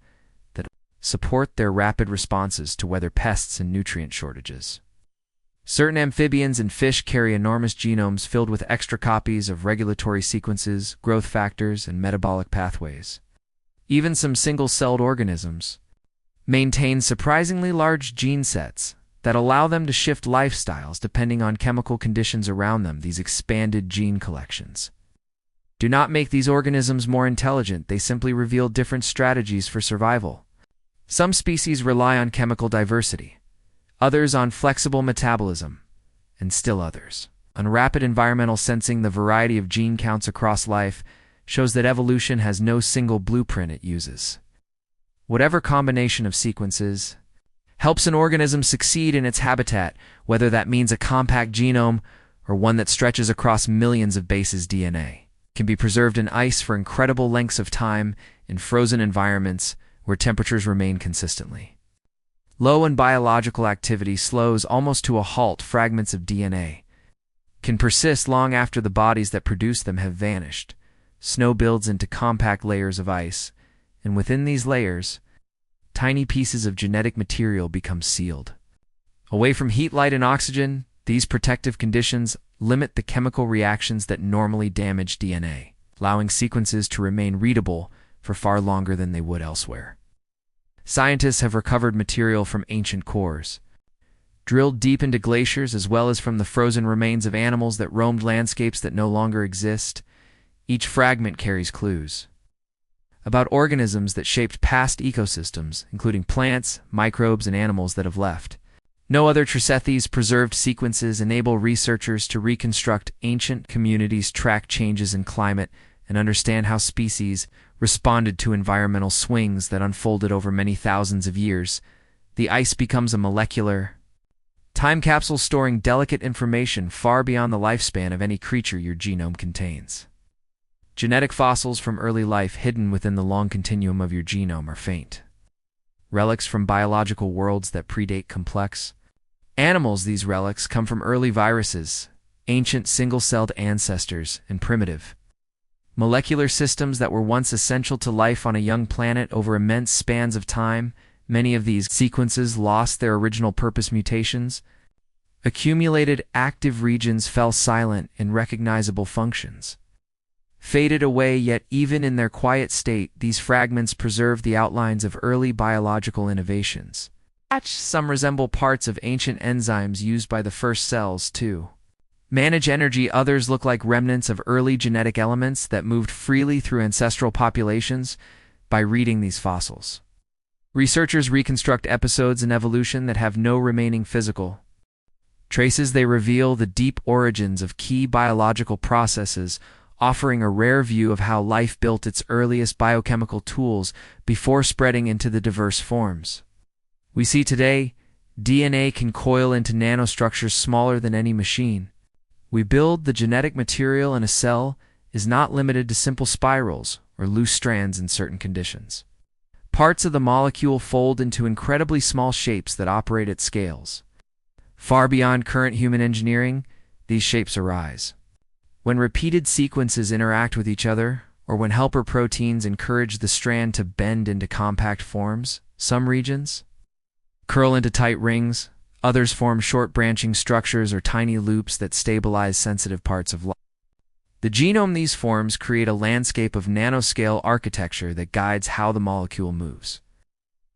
that support their rapid responses to weather pests and nutrient shortages. Certain amphibians and fish carry enormous genomes filled with extra copies of regulatory sequences, growth factors, and metabolic pathways. Even some single-celled organisms maintain surprisingly large gene sets that allow them to shift lifestyles depending on chemical conditions around them. These expanded gene collections do not make these organisms more intelligent, they simply reveal different strategies for survival. Some species rely on chemical diversity, others on flexible metabolism, and still others on rapid environmental sensing. The variety of gene counts across life shows that evolution has no single blueprint it uses. Whatever combination of sequences helps an organism succeed in its habitat, whether that means a compact genome or one that stretches across millions of bases. DNA can be preserved in ice for incredible lengths of time in frozen environments where temperatures remain consistently low and biological activity slows almost to a halt. Fragments of DNA can persist long after the bodies that produce them have vanished. Snow builds into compact layers of ice, and within these layers, tiny pieces of genetic material become sealed away from heat, light, and oxygen. These protective conditions limit the chemical reactions that normally damage DNA, allowing sequences to remain readable for far longer than they would elsewhere. Scientists have recovered material from ancient cores, drilled deep into glaciers, as well as from the frozen remains of animals that roamed landscapes that no longer exist. Each fragment carries clues about organisms that shaped past ecosystems, including plants, microbes, and animals that have left. No other Trisethes preserved sequences enable researchers to reconstruct ancient communities, track changes in climate, and understand how species responded to environmental swings that unfolded over many thousands of years. The ice becomes a molecular time capsule storing delicate information far beyond the lifespan of any creature your genome contains. Genetic fossils from early life hidden within the long continuum of your genome are faint relics from biological worlds that predate complex animals. These relics come from early viruses, ancient single-celled ancestors, and primitive molecular systems that were once essential to life on a young planet. Over immense spans of time, many of these sequences lost their original purpose. Mutations accumulated, active regions fell silent, and recognizable functions faded away. Yet even in their quiet state, these fragments preserve the outlines of early biological innovations. Some resemble parts of ancient enzymes used by the first cells to manage energy. Others look like remnants of early genetic elements that moved freely through ancestral populations. By reading these fossils, researchers reconstruct episodes in evolution that have no remaining physical traces. They reveal the deep origins of key biological processes, offering a rare view of how life built its earliest biochemical tools before spreading into the diverse forms we see today. DNA can coil into nanostructures smaller than any machine we build. The genetic material in a cell is not limited to simple spirals or loose strands. In certain conditions, parts of the molecule fold into incredibly small shapes that operate at scales far beyond current human engineering. These shapes arise when repeated sequences interact with each other, or when helper proteins encourage the strand to bend into compact forms. Some regions curl into tight rings, others form short branching structures or tiny loops that stabilize sensitive parts of life. The genome, these forms create a landscape of nanoscale architecture that guides how the molecule moves,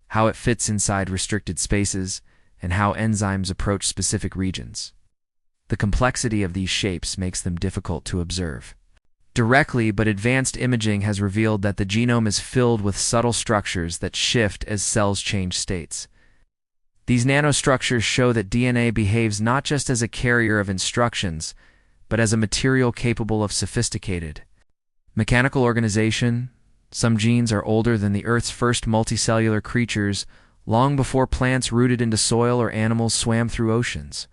how it fits inside restricted spaces, and how enzymes approach specific regions. The complexity of these shapes makes them difficult to observe directly, but advanced imaging has revealed that the genome is filled with subtle structures that shift as cells change states. These nanostructures show that DNA behaves not just as a carrier of instructions, but as a material capable of sophisticated mechanical organization. Some genes are older than the Earth's first multicellular creatures, long before plants rooted into soil or animals swam through oceans.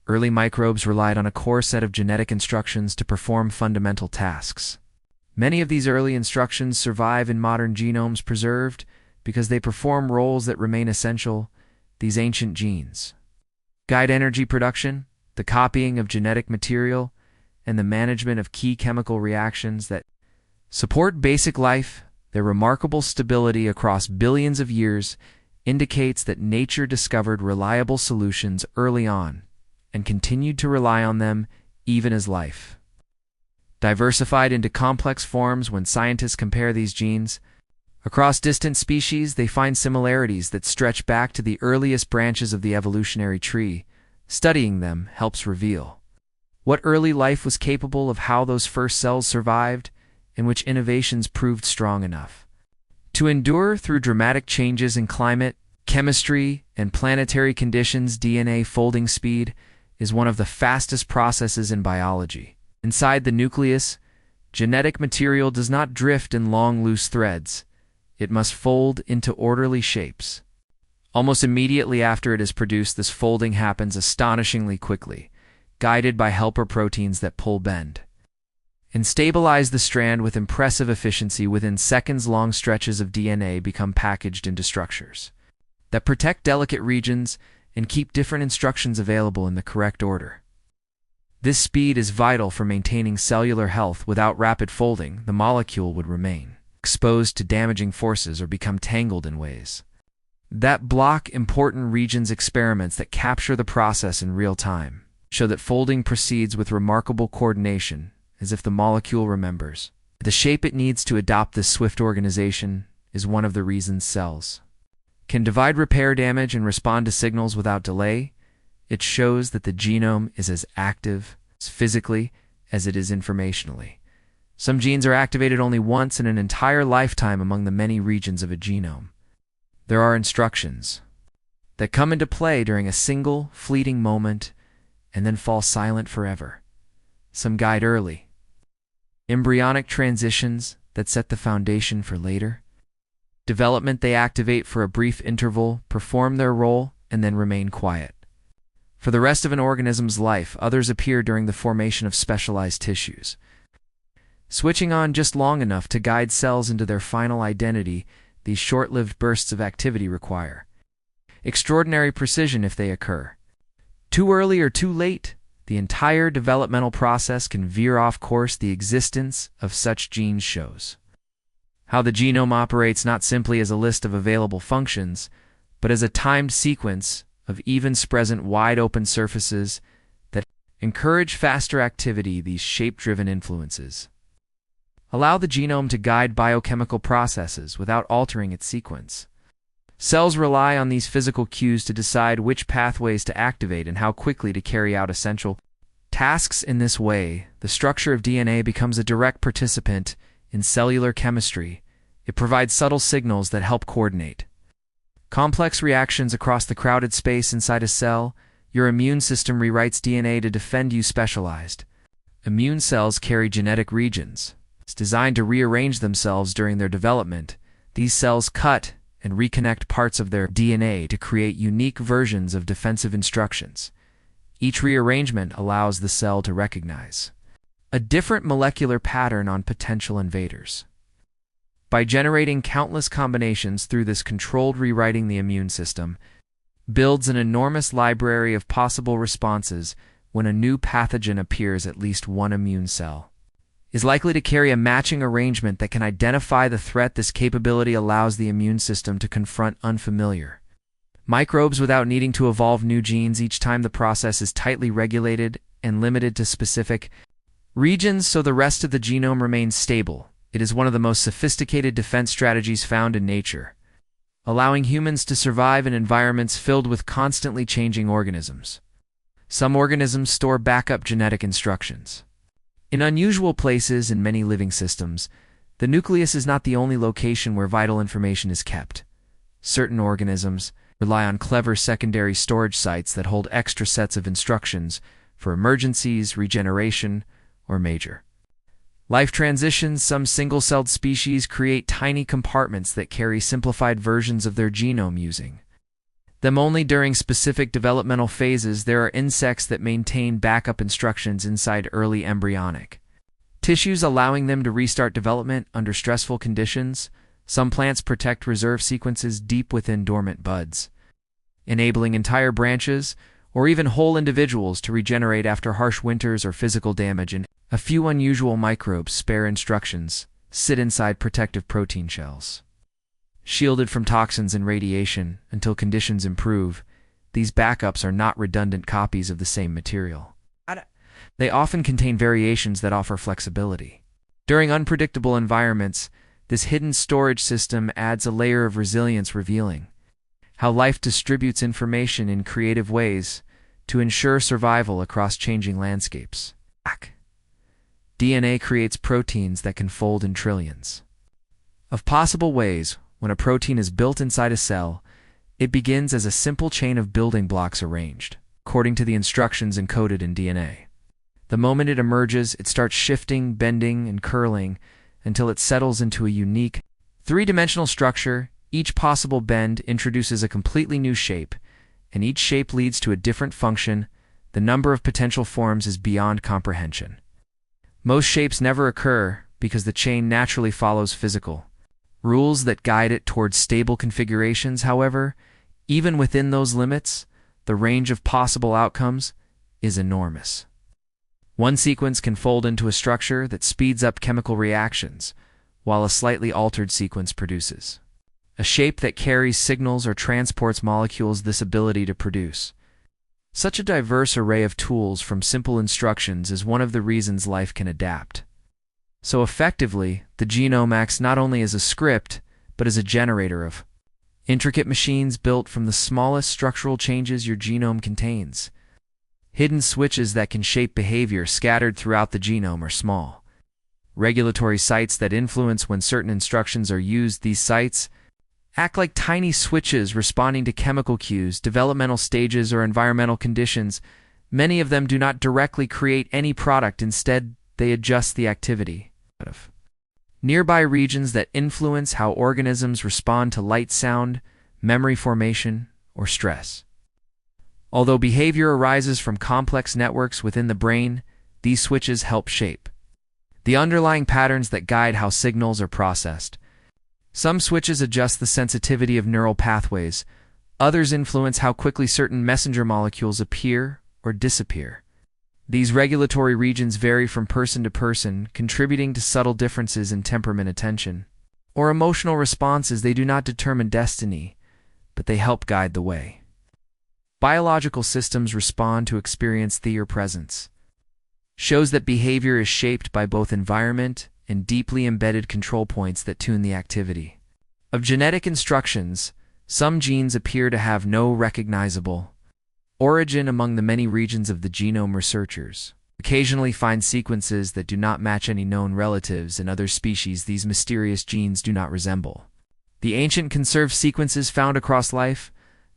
Early microbes relied on a core set of genetic instructions to perform fundamental tasks. Many of these early instructions survive in modern genomes preserved because they perform roles that remain essential. These ancient genes guide energy production, the copying of genetic material, and the management of key chemical reactions that support basic life. Their remarkable stability across billions of years indicates that nature discovered reliable solutions early on and continued to rely on them even as life diversified into complex forms. When scientists compare these genes across distant species, they find similarities that stretch back to the earliest branches of the evolutionary tree. Studying them helps reveal what early life was capable of, how those first cells survived, and which innovations proved strong enough to endure through dramatic changes in climate, chemistry, and planetary conditions. DNA folding speed is one of the fastest processes in biology. Inside the nucleus, genetic material does not drift in long, loose threads. It must fold into orderly shapes. Almost immediately after it is produced, this folding happens astonishingly quickly, guided by helper proteins that pull, bend, and stabilize the strand with impressive efficiency. Within seconds, long stretches of DNA become packaged into structures that protect delicate regions and keep different instructions available in the correct order. This speed is vital for maintaining cellular health. Without rapid folding, the molecule would remain exposed to damaging forces or become tangled in ways that block important regions. Experiments that capture the process in real time show that folding proceeds with remarkable coordination, as if the molecule remembers the shape it needs to adopt. This swift organization is one of the reasons cells can divide, repair damage, and respond to signals without delay. It shows that the genome is as active physically as it is informationally. Some genes are activated only once in an entire lifetime among the many regions of a genome. There are instructions that come into play during a single, fleeting moment and then fall silent forever. Some guide early embryonic transitions that set the foundation for later development. They activate for a brief interval, perform their role, and then remain quiet for the rest of an organism's life. Others appear during the formation of specialized tissues, switching on just long enough to guide cells into their final identity. These short-lived bursts of activity require extraordinary precision. If they occur too early or too late, the entire developmental process can veer off course. The existence of such genes shows how the genome operates not simply as a list of available functions, but as a timed sequence of events present, wide-open surfaces that encourage faster activity. These shape-driven influences allow the genome to guide biochemical processes without altering its sequence. Cells rely on these physical cues to decide which pathways to activate and how quickly to carry out essential tasks. In this way, the structure of DNA becomes a direct participant in cellular chemistry. It provides subtle signals that help coordinate complex reactions across the crowded space inside a cell. Your immune system rewrites DNA to defend you. Specialized immune cells carry genetic regions designed to rearrange themselves during their development. These cells cut and reconnect parts of their DNA to create unique versions of defensive instructions. Each rearrangement allows the cell to recognize a different molecular pattern on potential invaders. By generating countless combinations through this controlled rewriting, the immune system builds an enormous library of possible responses. When a new pathogen appears, at least one immune cell is likely to carry a matching arrangement that can identify the threat. This capability allows the immune system to confront unfamiliar microbes without needing to evolve new genes. Each time, the process is tightly regulated and limited to specific regions, so the rest of the genome remains stable. It is one of the most sophisticated defense strategies found in nature, allowing humans to survive in environments filled with constantly changing organisms. Some organisms store backup genetic instructions in unusual places. In many living systems, the nucleus is not the only location where vital information is kept. Certain organisms rely on clever secondary storage sites that hold extra sets of instructions for emergencies, regeneration, or major life transitions. Some single-celled species create tiny compartments that carry simplified versions of their genome using them only during specific developmental phases. There are insects that maintain backup instructions inside early embryonic tissues, allowing them to restart development under stressful conditions. Some plants protect reserve sequences deep within dormant buds, enabling entire branches or even whole individuals to regenerate after harsh winters or physical damage. And a few unusual microbes spare instructions, sit inside protective protein shells. Shielded from toxins and radiation until conditions improve, these backups are not redundant copies of the same material. They often contain variations that offer flexibility. During unpredictable environments, this hidden storage system adds a layer of resilience, revealing how life distributes information in creative ways to ensure survival across changing landscapes. DNA creates proteins that can fold in trillions of possible ways. When a protein is built inside a cell, it begins as a simple chain of building blocks arranged according to the instructions encoded in DNA. The moment it emerges, it starts shifting, bending, and curling until it settles into a unique, three-dimensional structure. Each possible bend introduces a completely new shape, and each shape leads to a different function. The number of potential forms is beyond comprehension. Most shapes never occur because the chain naturally follows physical rules that guide it towards stable configurations. However, even within those limits, the range of possible outcomes is enormous. One sequence can fold into a structure that speeds up chemical reactions, while a slightly altered sequence produces a shape that carries signals or transports molecules. This ability to produce such a diverse array of tools from simple instructions is one of the reasons life can adapt so effectively. The genome acts not only as a script, but as a generator of intricate machines built from the smallest structural changes your genome contains. Hidden switches that can shape behavior scattered throughout the genome are small regulatory sites that influence when certain instructions are used. These sites act like tiny switches responding to chemical cues, developmental stages, or environmental conditions. Many of them do not directly create any product. Instead, they adjust the activity of nearby regions that influence how organisms respond to light, sound, memory formation, or stress. Although behavior arises from complex networks within the brain, these switches help shape the underlying patterns that guide how signals are processed. Some switches adjust the sensitivity of neural pathways. Others influence how quickly certain messenger molecules appear or disappear. These regulatory regions vary from person to person, contributing to subtle differences in temperament, attention, or emotional responses. They do not determine destiny, but they help guide the way. Biological systems respond to experience. Their presence shows that behavior is shaped by both environment and deeply embedded control points that tune the activity of genetic instructions. Some genes appear to have no recognizable origin among the many regions of the genome. Researchers occasionally find sequences that do not match any known relatives in other species. These mysterious genes do not resemble the ancient conserved sequences found across life,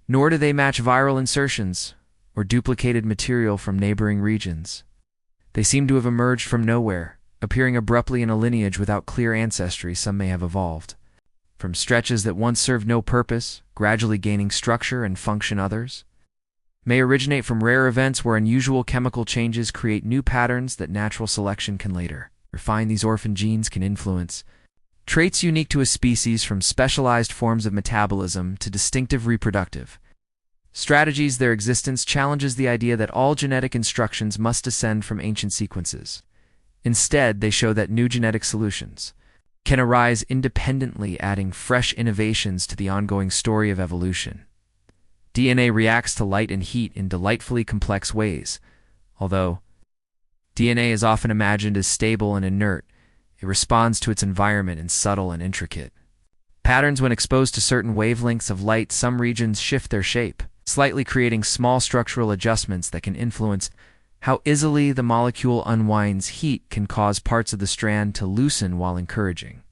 nor do they match viral insertions or duplicated material from neighboring regions. They seem to have emerged from nowhere, appearing abruptly in a lineage without clear ancestry. Some may have evolved from stretches that once served no purpose, gradually gaining structure and function. Others may originate from rare events where unusual chemical changes create new patterns that natural selection can later refine. These orphan genes can influence traits unique to a species, from specialized forms of metabolism to distinctive reproductive strategies. Their existence challenges the idea that all genetic instructions must descend from ancient sequences. Instead, they show that new genetic solutions can arise independently, adding fresh innovations to the ongoing story of evolution. DNA reacts to light and heat in delightfully complex ways. Although DNA is often imagined as stable and inert, it responds to its environment in subtle and intricate patterns. When exposed to certain wavelengths of light, some regions shift their shape, slightly creating small structural adjustments that can influence how easily the molecule unwinds. Heat can cause parts of the strand to loosen while encouraging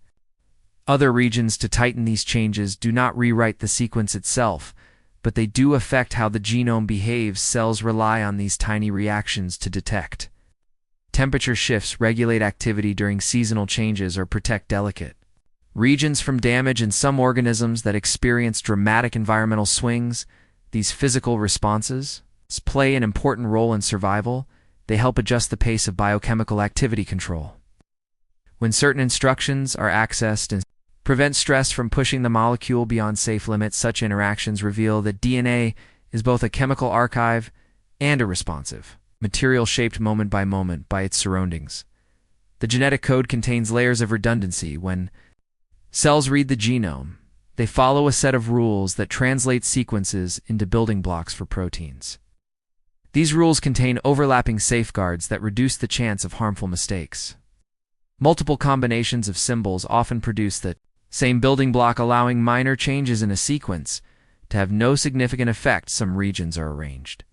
other regions to tighten. These changes do not rewrite the sequence itself, but they do affect how the genome behaves. Cells rely on these tiny reactions to detect temperature shifts, regulate activity during seasonal changes, or protect delicate regions from damage. In some organisms that experience dramatic environmental swings, these physical responses play an important role in survival. They help adjust the pace of biochemical activity control. When certain instructions are accessed and prevent stress from pushing the molecule beyond safe limits, such interactions reveal that DNA is both a chemical archive and a responsive material shaped moment by its surroundings. The genetic code contains layers of redundancy. When cells read the genome, they follow a set of rules that translate sequences into building blocks for proteins. These rules contain overlapping safeguards that reduce the chance of harmful mistakes. Multiple combinations of symbols often produce the same building block, allowing minor changes in a sequence to have no significant effect. Some regions are arranged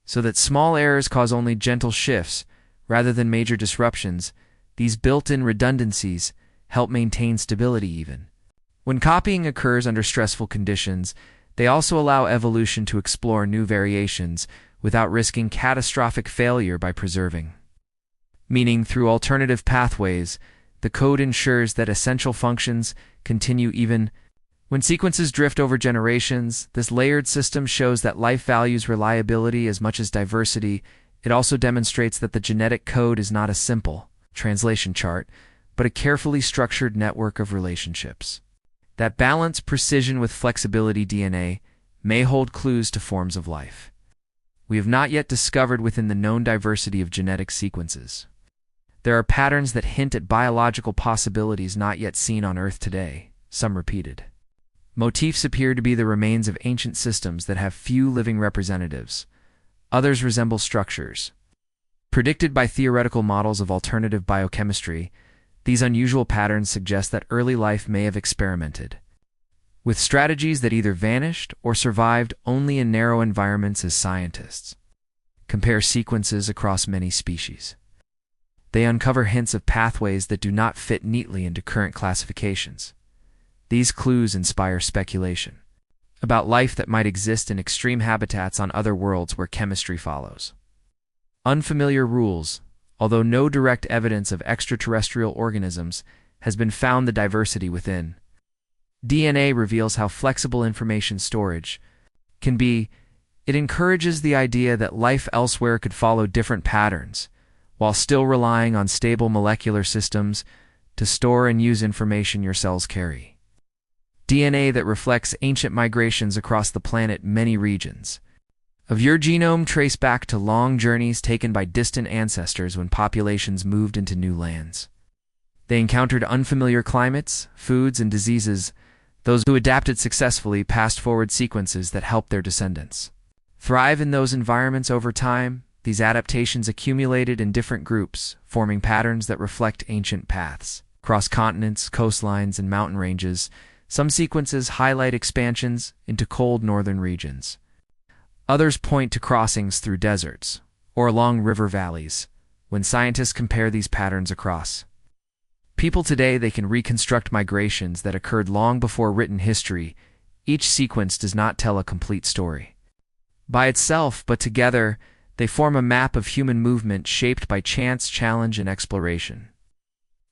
so that small errors cause only gentle shifts rather than major disruptions. These built-in redundancies help maintain stability even when copying occurs under stressful conditions. They also allow evolution to explore new variations without risking catastrophic failure. By preserving meaning through alternative pathways, the code ensures that essential functions continue even when sequences drift over generations. This layered system shows that life values reliability as much as diversity. It also demonstrates that the genetic code is not a simple translation chart, but a carefully structured network of relationships that balance precision with flexibility. DNA may hold clues to forms of life we have not yet discovered within the known diversity of genetic sequences. There are patterns that hint at biological possibilities not yet seen on Earth today, some repeated. Motifs appear to be the remains of ancient systems that have few living representatives. Others resemble structures predicted by theoretical models of alternative biochemistry. These unusual patterns suggest that early life may have experimented with strategies that either vanished or survived only in narrow environments. As scientists compare sequences across many species, they uncover hints of pathways that do not fit neatly into current classifications. These clues inspire speculation about life that might exist in extreme habitats on other worlds where chemistry follows unfamiliar rules. Although no direct evidence of extraterrestrial organisms has been found, the diversity within DNA reveals how flexible information storage can be. It encourages the idea that life elsewhere could follow different patterns, while still relying on stable molecular systems to store and use information. Your cells carry DNA that reflects ancient migrations across the planet. Many regions of your genome trace back to long journeys taken by distant ancestors when populations moved into new lands. They encountered unfamiliar climates, foods, and diseases. Those who adapted successfully passed forward sequences that helped their descendants thrive in those environments. Over time, these adaptations accumulated in different groups, forming patterns that reflect ancient paths across continents, coastlines, and mountain ranges. Some sequences highlight expansions into cold northern regions. Others point to crossings through deserts or along river valleys. When scientists compare these patterns across people today, they can reconstruct migrations that occurred long before written history. Each sequence does not tell a complete story by itself, but together they form a map of human movement shaped by chance, challenge, and exploration.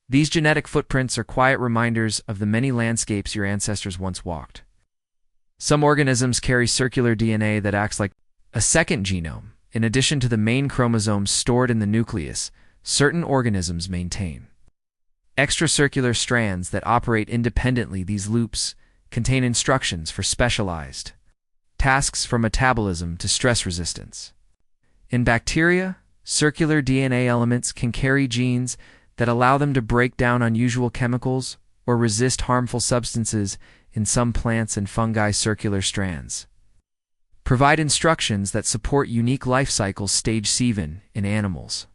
These genetic footprints are quiet reminders of the many landscapes your ancestors once walked. Some organisms carry circular DNA that acts like a second genome. In addition to the main chromosomes stored in the nucleus, certain organisms maintain extracircular strands that operate independently. These loops contain instructions for specialized tasks, from metabolism to stress resistance. In bacteria, circular DNA elements can carry genes that allow them to break down unusual chemicals or resist harmful substances. In some plants and fungi, circular strands provide instructions that support unique life cycles. Stage 7 in animals,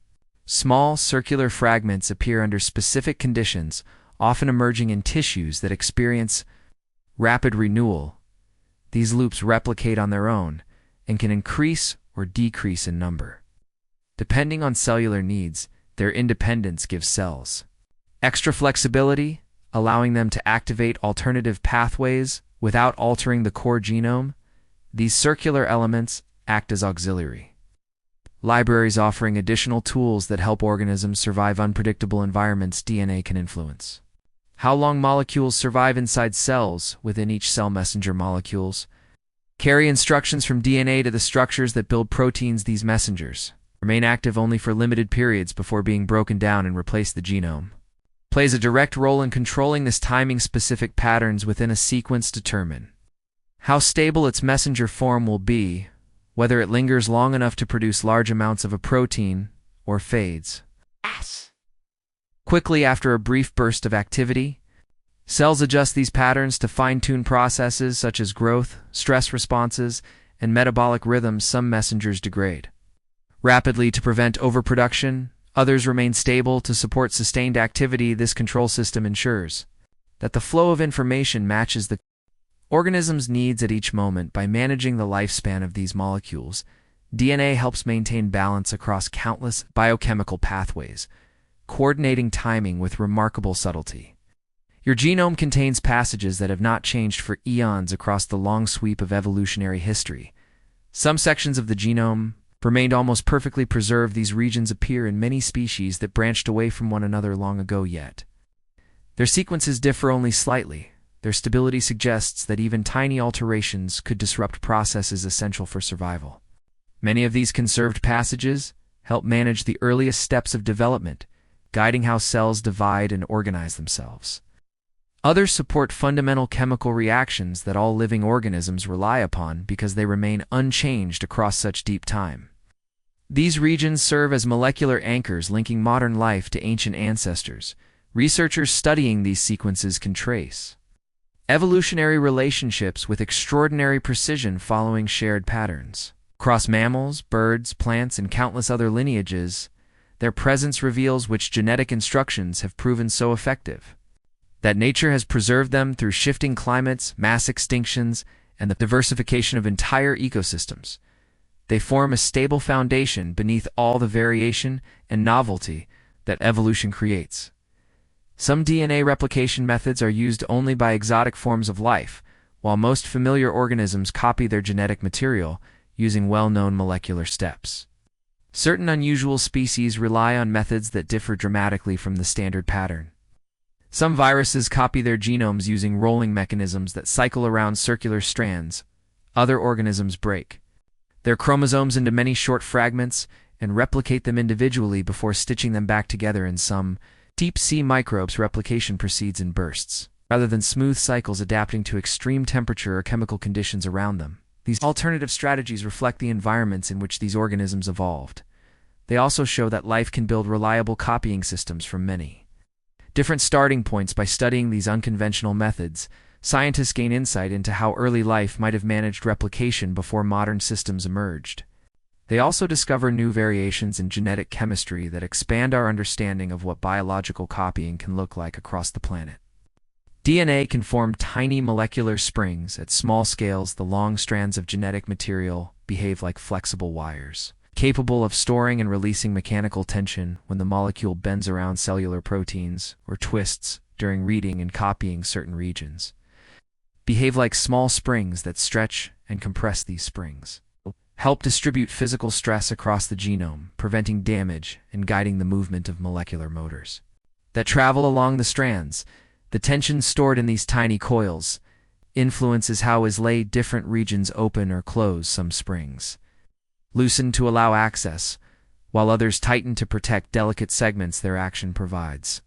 small circular fragments appear under specific conditions, often emerging in tissues that experience rapid renewal. These loops replicate on their own and can increase or decrease in number depending on cellular needs. Their independence gives cells extra flexibility, allowing them to activate alternative pathways without altering the core genome. These circular elements act as auxiliary libraries, offering additional tools that help organisms survive unpredictable environments DNA can influence. How long molecules survive inside cells. Within each cell, messenger molecules carry instructions from DNA to the structures that build proteins. These messengers remain active only for limited periods before being broken down and replace. The genome plays a direct role in controlling this timing. Specific patterns within a sequence determine how stable its messenger form will be, whether it lingers long enough to produce large amounts of a protein or fades quickly after a brief burst of activity. Cells adjust these patterns to fine-tune processes such as growth, stress responses, and metabolic rhythms. Some messengers degrade rapidly to prevent overproduction. Others remain stable to support sustained activity. This control system ensures that the flow of information matches the organism's needs at each moment. By managing the lifespan of these molecules, DNA helps maintain balance across countless biochemical pathways, coordinating timing with remarkable subtlety. Your genome contains passages that have not changed for eons across the long sweep of evolutionary history. Some sections of the genome remained almost perfectly preserved. These regions appear in many species that branched away from one another long ago, yet their sequences differ only slightly. Their stability suggests that even tiny alterations could disrupt processes essential for survival. Many of these conserved passages help manage the earliest steps of development, guiding how cells divide and organize themselves. Others support fundamental chemical reactions that all living organisms rely upon because they remain unchanged across such deep time. These regions serve as molecular anchors linking modern life to ancient ancestors. Researchers studying these sequences can trace evolutionary relationships with extraordinary precision following shared patterns. Across mammals, birds, plants, and countless other lineages, their presence reveals which genetic instructions have proven so effective that nature has preserved them through shifting climates, mass extinctions, and the diversification of entire ecosystems. They form a stable foundation beneath all the variation and novelty that evolution creates. Some DNA replication methods are used only by exotic forms of life, while most familiar organisms copy their genetic material using well-known molecular steps. Certain unusual species rely on methods that differ dramatically from the standard pattern. Some viruses copy their genomes using rolling mechanisms that cycle around circular strands. Other organisms break their chromosomes into many short fragments and replicate them individually before stitching them back together. In some deep-sea microbes, replication proceeds in bursts, rather than smooth cycles adapting to extreme temperature or chemical conditions around them. These alternative strategies reflect the environments in which these organisms evolved. They also show that life can build reliable copying systems from many different starting points. By studying these unconventional methods, scientists gain insight into how early life might have managed replication before modern systems emerged. They also discover new variations in genetic chemistry that expand our understanding of what biological copying can look like across the planet. DNA can form tiny molecular springs at small scales. The long strands of genetic material behave like flexible wires, capable of storing and releasing mechanical tension when the molecule bends around cellular proteins or twists during reading and copying. Certain regions behave like small springs that stretch and compress. These springs help distribute physical stress across the genome, preventing damage and guiding the movement of molecular motors that travel along the strands. The tension stored in these tiny coils influences how different regions open or close. Some springs loosen to allow access, while others tighten to protect delicate segments. Their action provides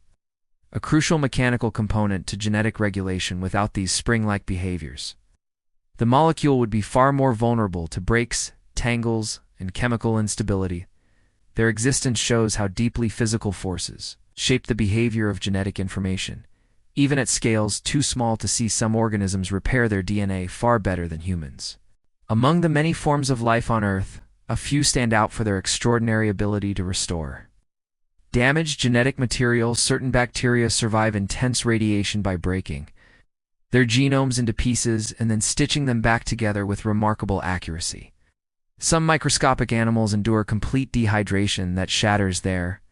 a crucial mechanical component to genetic regulation. Without these spring-like behaviors, the molecule would be far more vulnerable to breaks, tangles, and chemical instability. Their existence shows how deeply physical forces shape the behavior of genetic information, even at scales too small to see. Some organisms repair their DNA far better than humans. Among the many forms of life on Earth, a few stand out for their extraordinary ability to restore damaged genetic material. Certain bacteria survive intense radiation by breaking their genomes into pieces and then stitching them back together with remarkable accuracy. Some microscopic animals endure complete dehydration that shatters their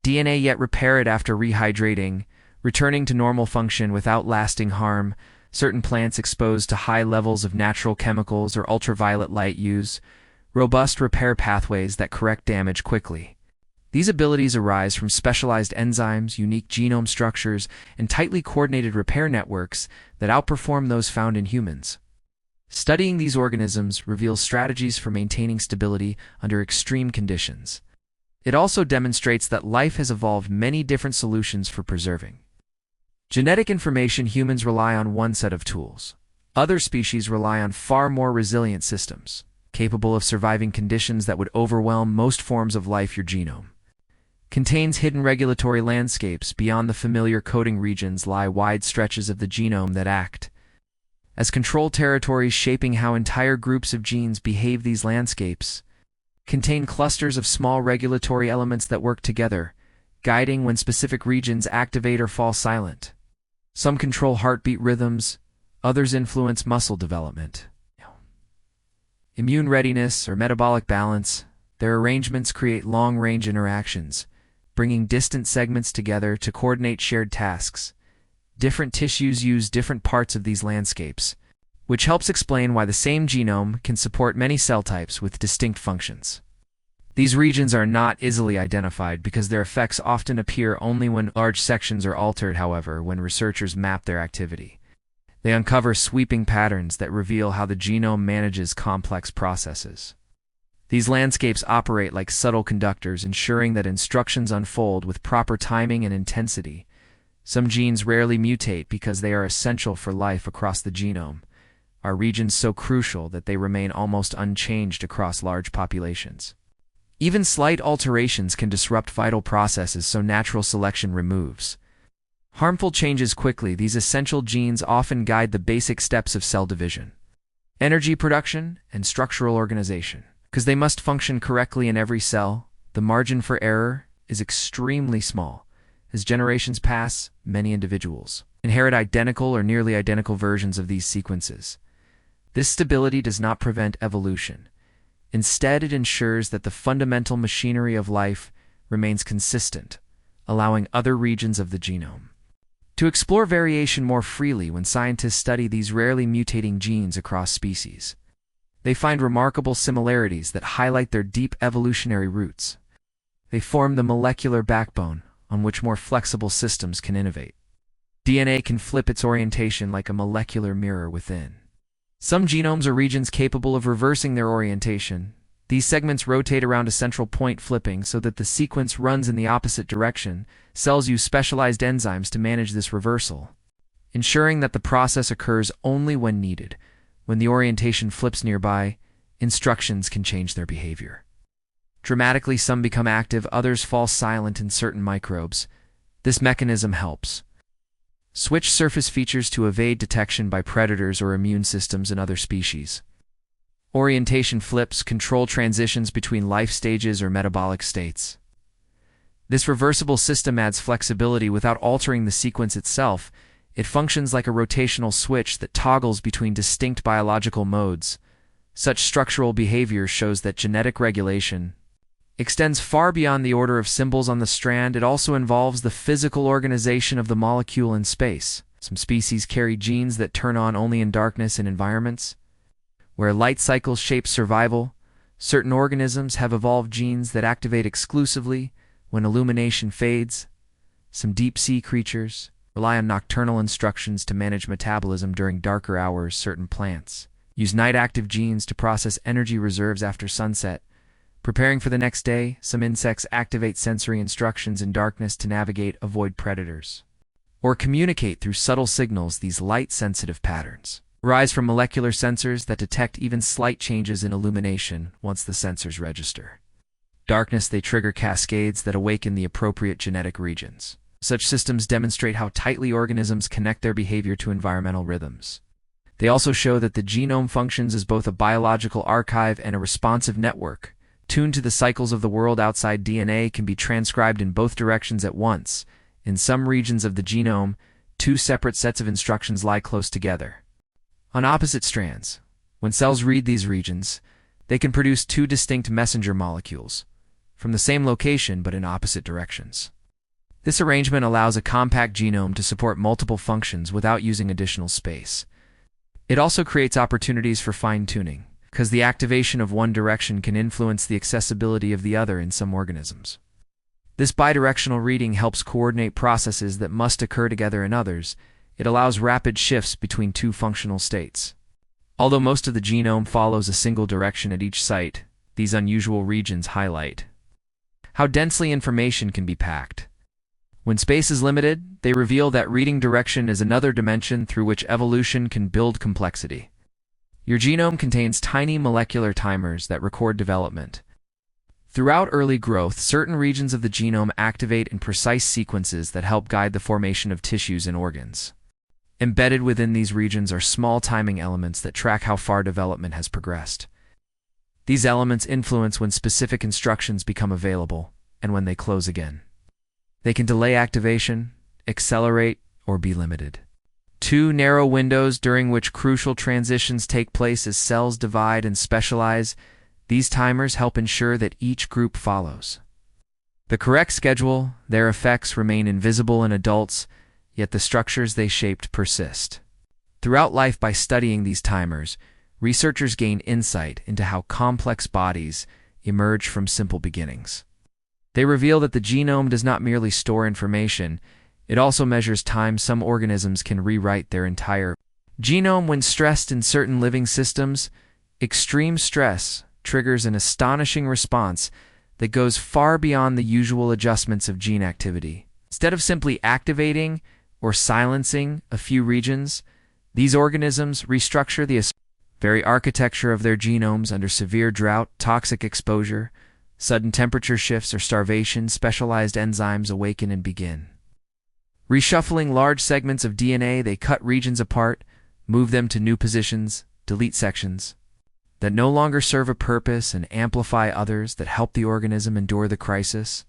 DNA, yet repair it after rehydrating, returning to normal function without lasting harm. Certain plants exposed to high levels of natural chemicals or ultraviolet light use robust repair pathways that correct damage quickly. These abilities arise from specialized enzymes, unique genome structures, and tightly coordinated repair networks that outperform those found in humans. Studying these organisms reveals strategies for maintaining stability under extreme conditions. It also demonstrates that life has evolved many different solutions for preserving genetic information. Humans rely on one set of tools. Other species rely on far more resilient systems, capable of surviving conditions that would overwhelm most forms of life. Your genome contains hidden regulatory landscapes. Beyond the familiar coding regions lie wide stretches of the genome that act as control territories, shaping how entire groups of genes behave. These landscapes contain clusters of small regulatory elements that work together, guiding when specific regions activate or fall silent. Some control heartbeat rhythms, others influence muscle development, immune readiness, or metabolic balance. Their arrangements create long-range interactions, bringing distant segments together to coordinate shared tasks. Different tissues use different parts of these landscapes, which helps explain why the same genome can support many cell types with distinct functions. These regions are not easily identified because their effects often appear only when large sections are altered. However, when researchers map their activity, they uncover sweeping patterns that reveal how the genome manages complex processes. These landscapes operate like subtle conductors, ensuring that instructions unfold with proper timing and intensity. Some genes rarely mutate because they are essential for life across the genome. Are regions so crucial that they remain almost unchanged across large populations. Even slight alterations can disrupt vital processes, so natural selection removes harmful changes quickly. These essential genes often guide the basic steps of cell division, energy production, and structural organization. Because they must function correctly in every cell, the margin for error is extremely small. As generations pass, many individuals inherit identical or nearly identical versions of these sequences. This stability does not prevent evolution. Instead, it ensures that the fundamental machinery of life remains consistent, allowing other regions of the genome to explore variation more freely. When scientists study these rarely mutating genes across species, they find remarkable similarities that highlight their deep evolutionary roots. They form the molecular backbone on which more flexible systems can innovate. DNA can flip its orientation like a molecular mirror within. Some genomes are regions capable of reversing their orientation. These segments rotate around a central point, flipping so that the sequence runs in the opposite direction. Cells use specialized enzymes to manage this reversal, ensuring that the process occurs only when needed. When the orientation flips nearby, instructions can change their behavior dramatically. Some become active, others fall silent in certain microbes. This mechanism helps switch surface features to evade detection by predators or immune systems in other species. Orientation flips control transitions between life stages or metabolic states. This reversible system adds flexibility without altering the sequence itself. It functions like a rotational switch that toggles between distinct biological modes. Such structural behavior shows that genetic regulation extends far beyond the order of symbols on the strand. It also involves the physical organization of the molecule in space. Some species carry genes that turn on only in darkness in environments where light cycles shape survival. Certain organisms have evolved genes that activate exclusively when illumination fades. Some deep-sea creatures rely on nocturnal instructions to manage metabolism during darker hours. Certain plants use night-active genes to process energy reserves after sunset, preparing for the next day. Some insects activate sensory instructions in darkness to navigate, avoid predators, or communicate through subtle signals. These light-sensitive patterns arise from molecular sensors that detect even slight changes in illumination. Once the sensors register darkness, they trigger cascades that awaken the appropriate genetic regions. Such systems demonstrate how tightly organisms connect their behavior to environmental rhythms. They also show that the genome functions as both a biological archive and a responsive network, tuned to the cycles of the world outside. DNA can be transcribed in both directions at once. In some regions of the genome, two separate sets of instructions lie close together on opposite strands. When cells read these regions, they can produce two distinct messenger molecules from the same location but in opposite directions. This arrangement allows a compact genome to support multiple functions without using additional space. It also creates opportunities for fine-tuning, because the activation of one direction can influence the accessibility of the other in some organisms. This bidirectional reading helps coordinate processes that must occur together in others. It allows rapid shifts between two functional states. Although most of the genome follows a single direction at each site, these unusual regions highlight how densely information can be packed. When space is limited, they reveal that reading direction is another dimension through which evolution can build complexity. Your genome contains tiny molecular timers that record development. Throughout early growth, certain regions of the genome activate in precise sequences that help guide the formation of tissues and organs. Embedded within these regions are small timing elements that track how far development has progressed. These elements influence when specific instructions become available and when they close again. They can delay activation, accelerate, or be limited. Two narrow windows during which crucial transitions take place as cells divide and specialize. These timers help ensure that each group follows the correct schedule. Their effects remain invisible in adults, yet the structures they shaped persist. Throughout life, by studying these timers, researchers gain insight into how complex bodies emerge from simple beginnings. They reveal that the genome does not merely store information, it also measures time. Some organisms can rewrite their entire genome when stressed in certain living systems. Extreme stress triggers an astonishing response that goes far beyond the usual adjustments of gene activity. Instead of simply activating or silencing a few regions, these organisms restructure the very architecture of their genomes under severe drought, toxic exposure, sudden temperature shifts, or starvation. Specialized enzymes awaken and begin reshuffling large segments of DNA. They cut regions apart, move them to new positions, delete sections that no longer serve a purpose, and amplify others that help the organism endure the crisis.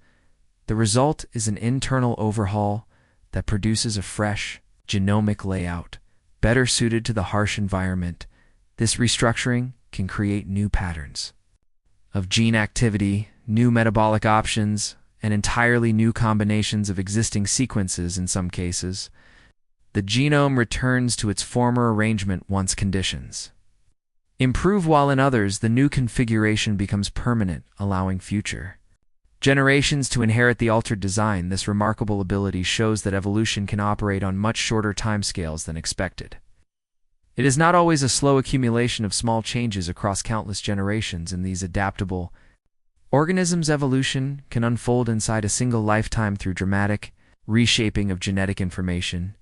The result is an internal overhaul that produces a fresh, genomic layout, better suited to the harsh environment. This restructuring can create new patterns of gene activity, new metabolic options, and entirely new combinations of existing sequences. In some cases, the genome returns to its former arrangement once conditions improve, while in others, the new configuration becomes permanent, allowing future generations to inherit the altered design. This remarkable ability shows that evolution can operate on much shorter timescales than expected. It is not always a slow accumulation of small changes across countless generations. In these adaptable organisms, evolution can unfold inside a single lifetime through dramatic reshaping of genetic information.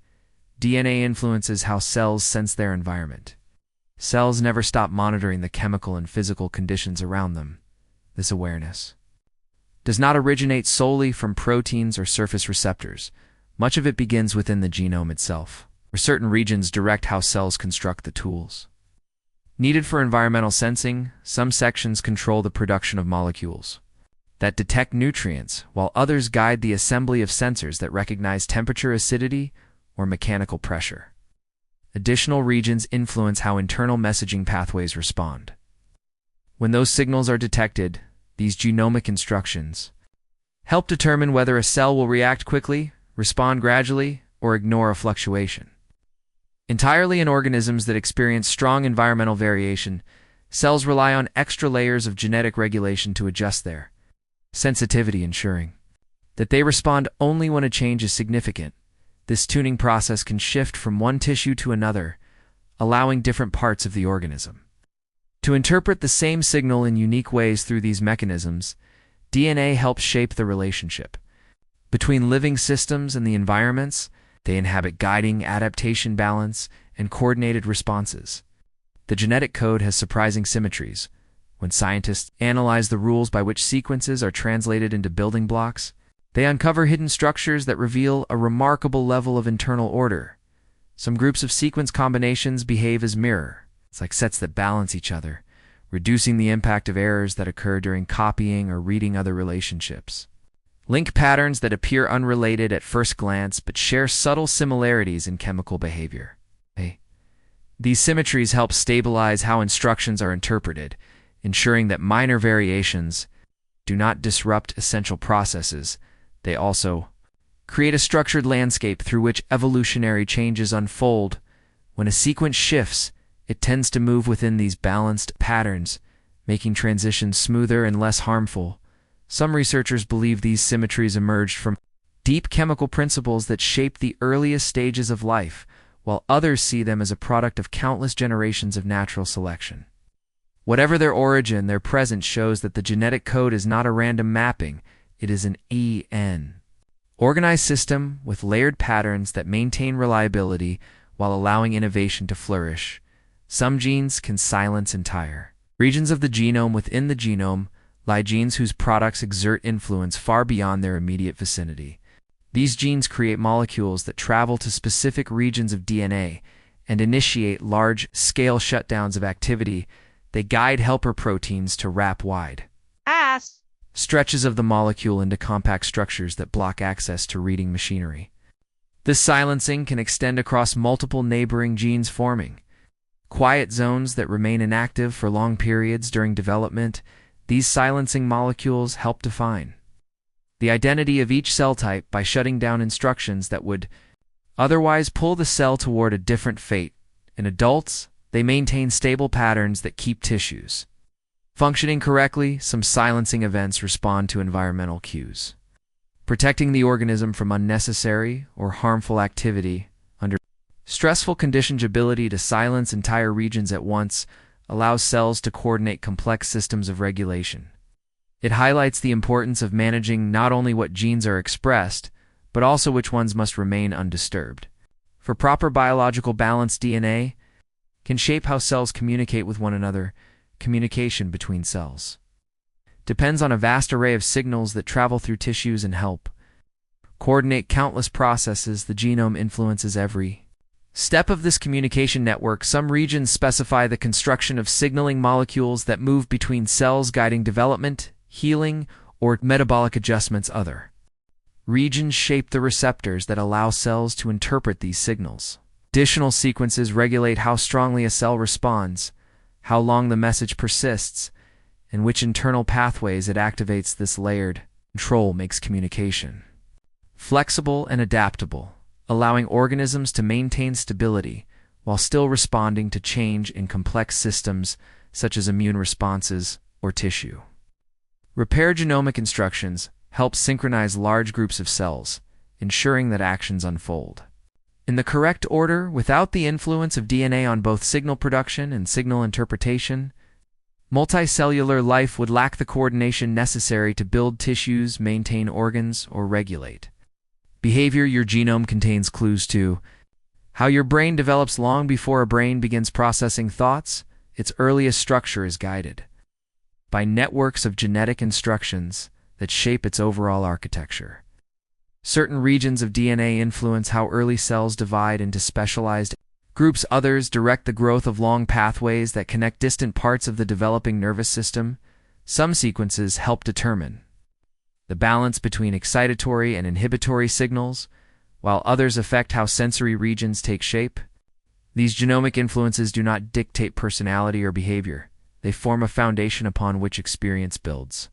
DNA influences how cells sense their environment. Cells never stop monitoring the chemical and physical conditions around them. This awareness does not originate solely from proteins or surface receptors. Much of it begins within the genome itself, where certain regions direct how cells construct the tools needed for environmental sensing. Some sections control the production of molecules that detect nutrients, while others guide the assembly of sensors that recognize temperature, acidity, or mechanical pressure. Additional regions influence how internal messaging pathways respond. When those signals are detected, these genomic instructions help determine whether a cell will react quickly, respond gradually, or ignore a fluctuation. Entirely in organisms that experience strong environmental variation, cells rely on extra layers of genetic regulation to adjust their sensitivity, ensuring that they respond only when a change is significant. This tuning process can shift from one tissue to another, allowing different parts of the organism to interpret the same signal in unique ways. Through these mechanisms, DNA helps shape the relationship between living systems and the environments they inhabit, guiding adaptation, balance, and coordinated responses. The genetic code has surprising symmetries. When scientists analyze the rules by which sequences are translated into building blocks, they uncover hidden structures that reveal a remarkable level of internal order. Some groups of sequence combinations behave as mirror. It's like sets that balance each other, reducing the impact of errors that occur during copying or reading other relationships. Link patterns that appear unrelated at first glance but share subtle similarities in chemical behavior. These symmetries help stabilize how instructions are interpreted, ensuring that minor variations do not disrupt essential processes. They also create a structured landscape through which evolutionary changes unfold. When a sequence shifts, it tends to move within these balanced patterns, making transitions smoother and less harmful. Some researchers believe these symmetries emerged from deep chemical principles that shaped the earliest stages of life, while others see them as a product of countless generations of natural selection. Whatever their origin, their presence shows that the genetic code is not a random mapping, it is an organized system with layered patterns that maintain reliability while allowing innovation to flourish. Some genes can silence entire regions of the genome. Within the genome lie genes whose products exert influence far beyond their immediate vicinity. These genes create molecules that travel to specific regions of DNA and initiate large-scale shutdowns of activity. They guide helper proteins to wrap wide stretches of the molecule into compact structures that block access to reading machinery. This silencing can extend across multiple neighboring genes, forming quiet zones that remain inactive for long periods during development. These silencing molecules help define the identity of each cell type by shutting down instructions that would otherwise pull the cell toward a different fate. In adults, they maintain stable patterns that keep tissues functioning correctly. Some silencing events respond to environmental cues, protecting the organism from unnecessary or harmful activity. Under stressful conditions, ability to silence entire regions at once allows cells to coordinate complex systems of regulation. It highlights the importance of managing not only what genes are expressed, but also which ones must remain undisturbed. For proper biological balance, DNA can shape how cells communicate with one another. Communication between cells depends on a vast array of signals that travel through tissues and help coordinate countless processes. The genome influences every step of this communication network. Some regions specify the construction of signaling molecules that move between cells, guiding development, healing, or metabolic adjustments. Other regions shape the receptors that allow cells to interpret these signals. Additional sequences regulate how strongly a cell responds, how long the message persists, and which internal pathways it activates. This layered control makes communication flexible and adaptable, allowing organisms to maintain stability while still responding to change in complex systems such as immune responses or tissue repair. Genomic instructions help synchronize large groups of cells, ensuring that actions unfold in the correct order without the influence of DNA on both signal production and signal interpretation. Multicellular life would lack the coordination necessary to build tissues, maintain organs, or regulate behavior. Your genome contains clues to how your brain develops long before a brain begins processing thoughts. Its earliest structure is guided by networks of genetic instructions that shape its overall architecture. Certain regions of DNA influence how early cells divide into specialized groups. Others direct the growth of long pathways that connect distant parts of the developing nervous system. Some sequences help determine the balance between excitatory and inhibitory signals, while others affect how sensory regions take shape. These genomic influences do not dictate personality or behavior. They form a foundation upon which experience builds.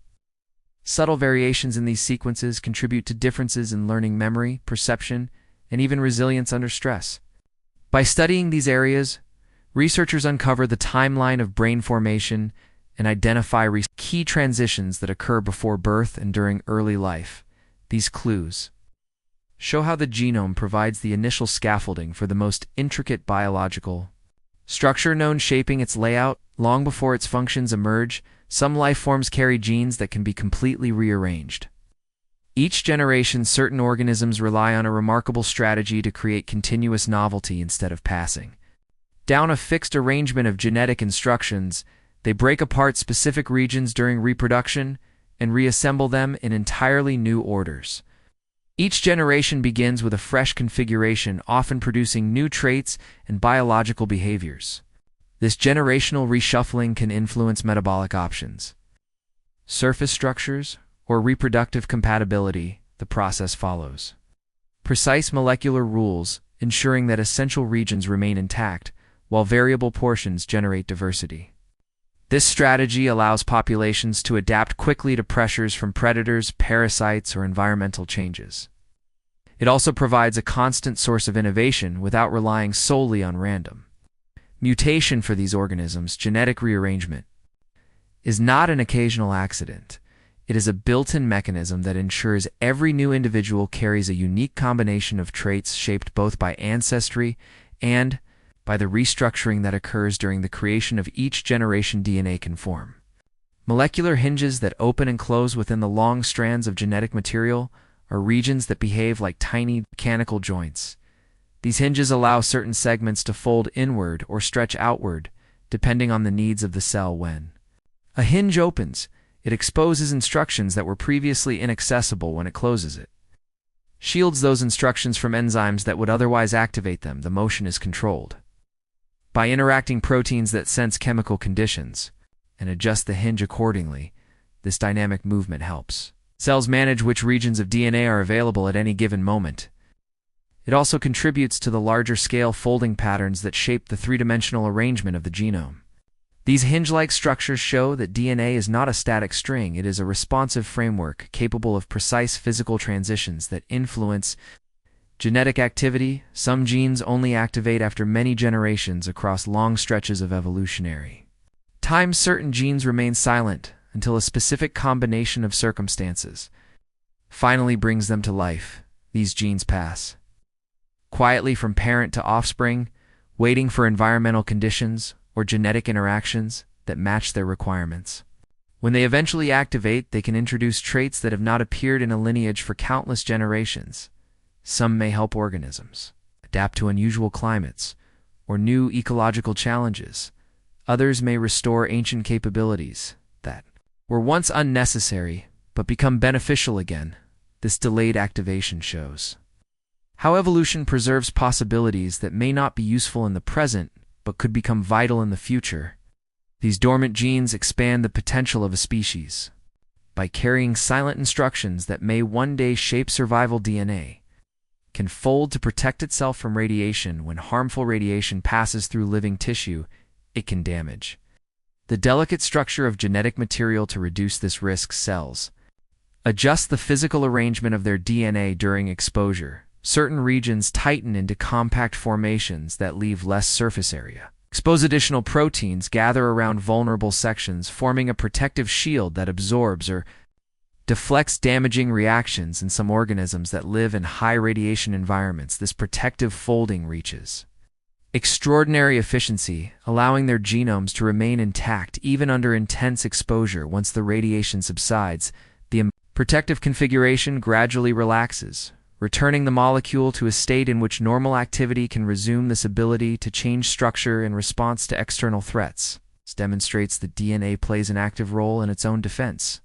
Subtle variations in these sequences contribute to differences in learning, memory, perception, and even resilience under stress. By studying these areas, researchers uncover the timeline of brain formation and identify key transitions that occur before birth and during early life. These clues show how the genome provides the initial scaffolding for the most intricate biological structure known, shaping its layout long before its functions emerge. Some life forms carry genes that can be completely rearranged. Each generation, certain organisms rely on a remarkable strategy to create continuous novelty instead of passing down a fixed arrangement of genetic instructions. They break apart specific regions during reproduction and reassemble them in entirely new orders. Each generation begins with a fresh configuration, often producing new traits and biological behaviors. This generational reshuffling can influence metabolic options, surface structures, or reproductive compatibility. The process follows precise molecular rules, ensuring that essential regions remain intact, while variable portions generate diversity. This strategy allows populations to adapt quickly to pressures from predators, parasites, or environmental changes. It also provides a constant source of innovation without relying solely on random mutation for these organisms. Genetic rearrangement is not an occasional accident. It is a built-in mechanism that ensures every new individual carries a unique combination of traits shaped both by ancestry and by the restructuring that occurs during the creation of each generation. DNA can form molecular hinges that open and close within the long strands of genetic material, are regions that behave like tiny mechanical joints. These hinges allow certain segments to fold inward or stretch outward, depending on the needs of the cell. When a hinge opens, it exposes instructions that were previously inaccessible. When it closes, it shields those instructions from enzymes that would otherwise activate them. The motion is controlled by interacting proteins that sense chemical conditions and adjust the hinge accordingly. This dynamic movement helps cells manage which regions of DNA are available at any given moment. It also contributes to the larger-scale folding patterns that shape the three-dimensional arrangement of the genome. These hinge-like structures show that DNA is not a static string. It is a responsive framework capable of precise physical transitions that influence genetic activity. Some genes only activate after many generations across long stretches of evolutionary time. Certain genes remain silent until a specific combination of circumstances finally brings them to life. These genes pass quietly from parent to offspring, waiting for environmental conditions or genetic interactions that match their requirements. When they eventually activate, they can introduce traits that have not appeared in a lineage for countless generations. Some may help organisms adapt to unusual climates or new ecological challenges. Others may restore ancient capabilities that were once unnecessary but become beneficial again. This delayed activation shows how evolution preserves possibilities that may not be useful in the present but could become vital in the future. These dormant genes expand the potential of a species by carrying silent instructions that may one day shape survival. DNA can fold to protect itself from radiation. When harmful radiation passes through living tissue, it can damage the delicate structure of genetic material. To reduce this risk, cells adjust the physical arrangement of their DNA during exposure. Certain regions tighten into compact formations that leave less surface area. Expose additional proteins gather around vulnerable sections, forming a protective shield that absorbs or deflects damaging reactions. In some organisms that live in high radiation environments, this protective folding reaches extraordinary efficiency, allowing their genomes to remain intact even under intense exposure. Once the radiation subsides, the protective configuration gradually relaxes, returning the molecule to a state in which normal activity can resume. This ability to change structure in response to external threats demonstrates that DNA plays an active role in its own defense.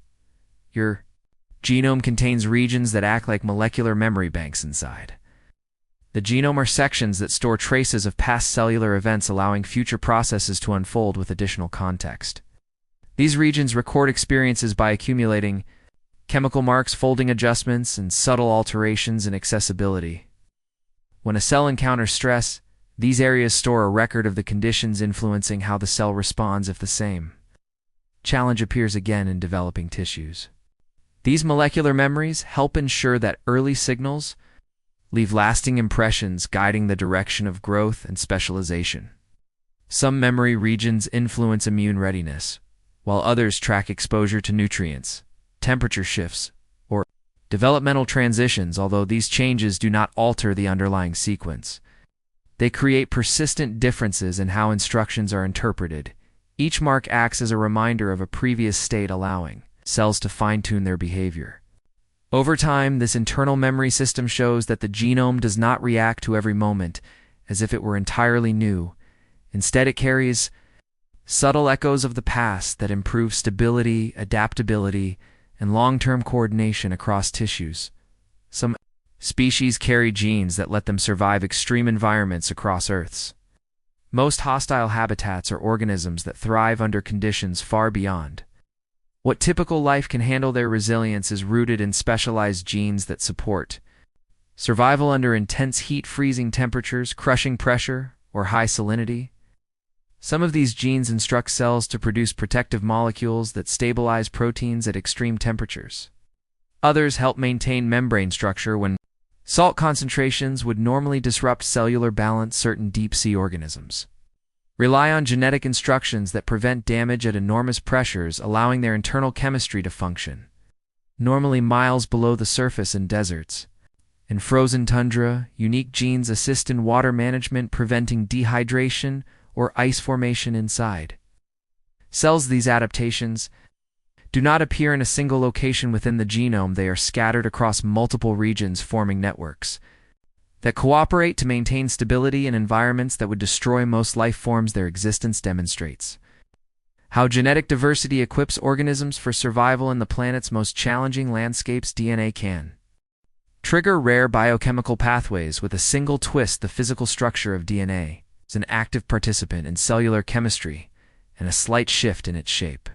Your genome contains regions that act like molecular memory banks inside. The genome are sections that store traces of past cellular events, allowing future processes to unfold with additional context. These regions record experiences by accumulating chemical marks, folding adjustments, and subtle alterations in accessibility. When a cell encounters stress, these areas store a record of the conditions influencing how the cell responds. If the same challenge appears again in developing tissues, these molecular memories help ensure that early signals leave lasting impressions, guiding the direction of growth and specialization. Some memory regions influence immune readiness, while others track exposure to nutrients, temperature shifts, or developmental transitions. Although these changes do not alter the underlying sequence, they create persistent differences in how instructions are interpreted. Each mark acts as a reminder of a previous state, allowing cells to fine-tune their behavior. Over time, this internal memory system shows that the genome does not react to every moment as if it were entirely new. Instead, it carries subtle echoes of the past that improve stability, adaptability, and long-term coordination across tissues. Some species carry genes that let them survive extreme environments across Earth's most hostile habitats, or organisms that thrive under conditions far beyond what typical life can handle. Their resilience is rooted in specialized genes that support survival under intense heat, freezing temperatures, crushing pressure, or high salinity. Some of these genes instruct cells to produce protective molecules that stabilize proteins at extreme temperatures. Others help maintain membrane structure when Salt concentrations would normally disrupt cellular balance certain deep-sea organisms. Rely on genetic instructions that prevent damage at enormous pressures, allowing their internal chemistry to function. Normally miles below the surface in deserts. In frozen tundra, unique genes assist in water management, preventing dehydration or ice formation inside. Cells these adaptations do not appear in a single location within the genome. They are scattered across multiple regions, forming networks that cooperate to maintain stability in environments that would destroy most life forms. Their existence demonstrates how genetic diversity equips organisms for survival in the planet's most challenging landscapes. DNA can trigger rare biochemical pathways with a single twist. The physical structure of DNA is an active participant in cellular chemistry, and a slight shift in its shape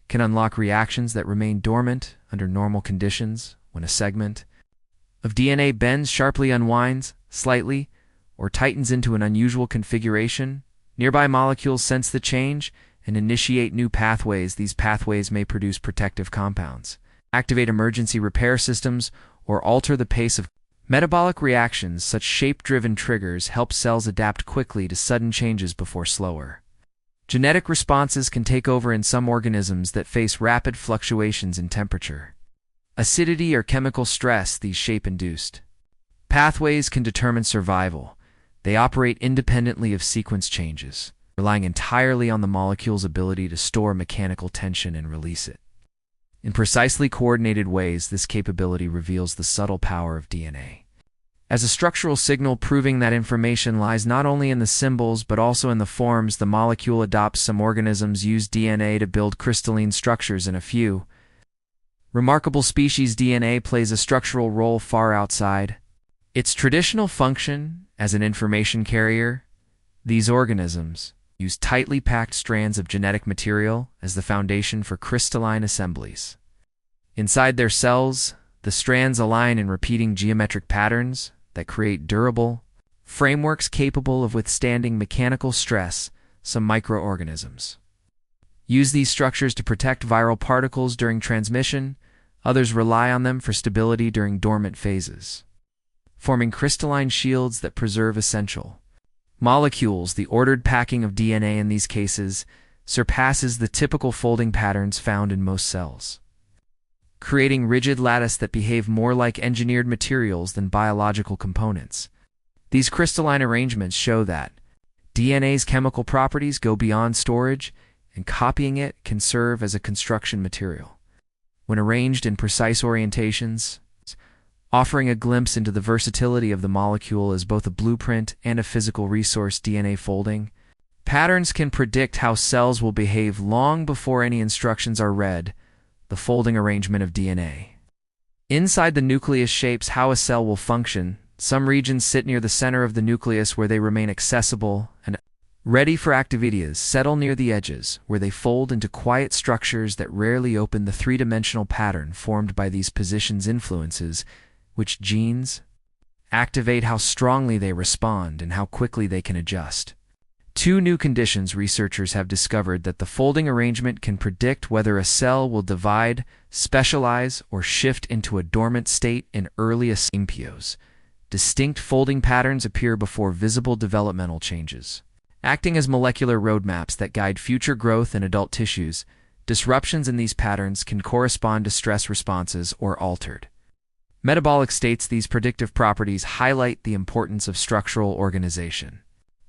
can unlock reactions that remain dormant under normal conditions. When a segment of DNA bends sharply, unwinds slightly, or tightens into an unusual configuration, nearby molecules sense the change and initiate new pathways. These pathways may produce protective compounds, activate emergency repair systems, or alter the pace of metabolic reactions. Such shape-driven triggers help cells adapt quickly to sudden changes before slower genetic responses can take over in some organisms that face rapid fluctuations in temperature, acidity, or chemical stress. These shape-induced pathways can determine survival. They operate independently of sequence changes, relying entirely on the molecule's ability to store mechanical tension and release it in precisely coordinated ways. This capability reveals the subtle power of DNA as a structural signal, proving that information lies not only in the symbols but also in the forms the molecule adopts. Some organisms use DNA to build crystalline structures. In a few remarkable species, DNA plays a structural role far outside its traditional function as an information carrier. These organisms use tightly packed strands of genetic material as the foundation for crystalline assemblies. Inside their cells, the strands align in repeating geometric patterns that create durable frameworks capable of withstanding mechanical stress. Some microorganisms use these structures to protect viral particles during transmission. Others rely on them for stability during dormant phases, forming crystalline shields that preserve essential molecules. The ordered packing of DNA in these cases surpasses the typical folding patterns found in most cells, creating rigid lattice that behave more like engineered materials than biological components. These crystalline arrangements show that DNA's chemical properties go beyond storage, and copying it can serve as a construction material. When arranged in precise orientations, offering a glimpse into the versatility of the molecule as both a blueprint and a physical resource. DNA folding patterns can predict how cells will behave long before any instructions are read. The folding arrangement of DNA inside the nucleus shapes how a cell will function. Some regions sit near the center of the nucleus, where they remain accessible and ready for activities. Settle near the edges, where they fold into quiet structures that rarely open. The three-dimensional pattern formed by these positions influences which genes activate, how strongly they respond, and how quickly they can adjust. Two new conditions. Researchers have discovered that the folding arrangement can predict whether a cell will divide, specialize, or shift into a dormant state in earliest embryos. Distinct folding patterns appear before visible developmental changes, acting as molecular roadmaps that guide future growth in adult tissues. Disruptions in these patterns can correspond to stress responses or altered metabolic states. These predictive properties highlight the importance of structural organization.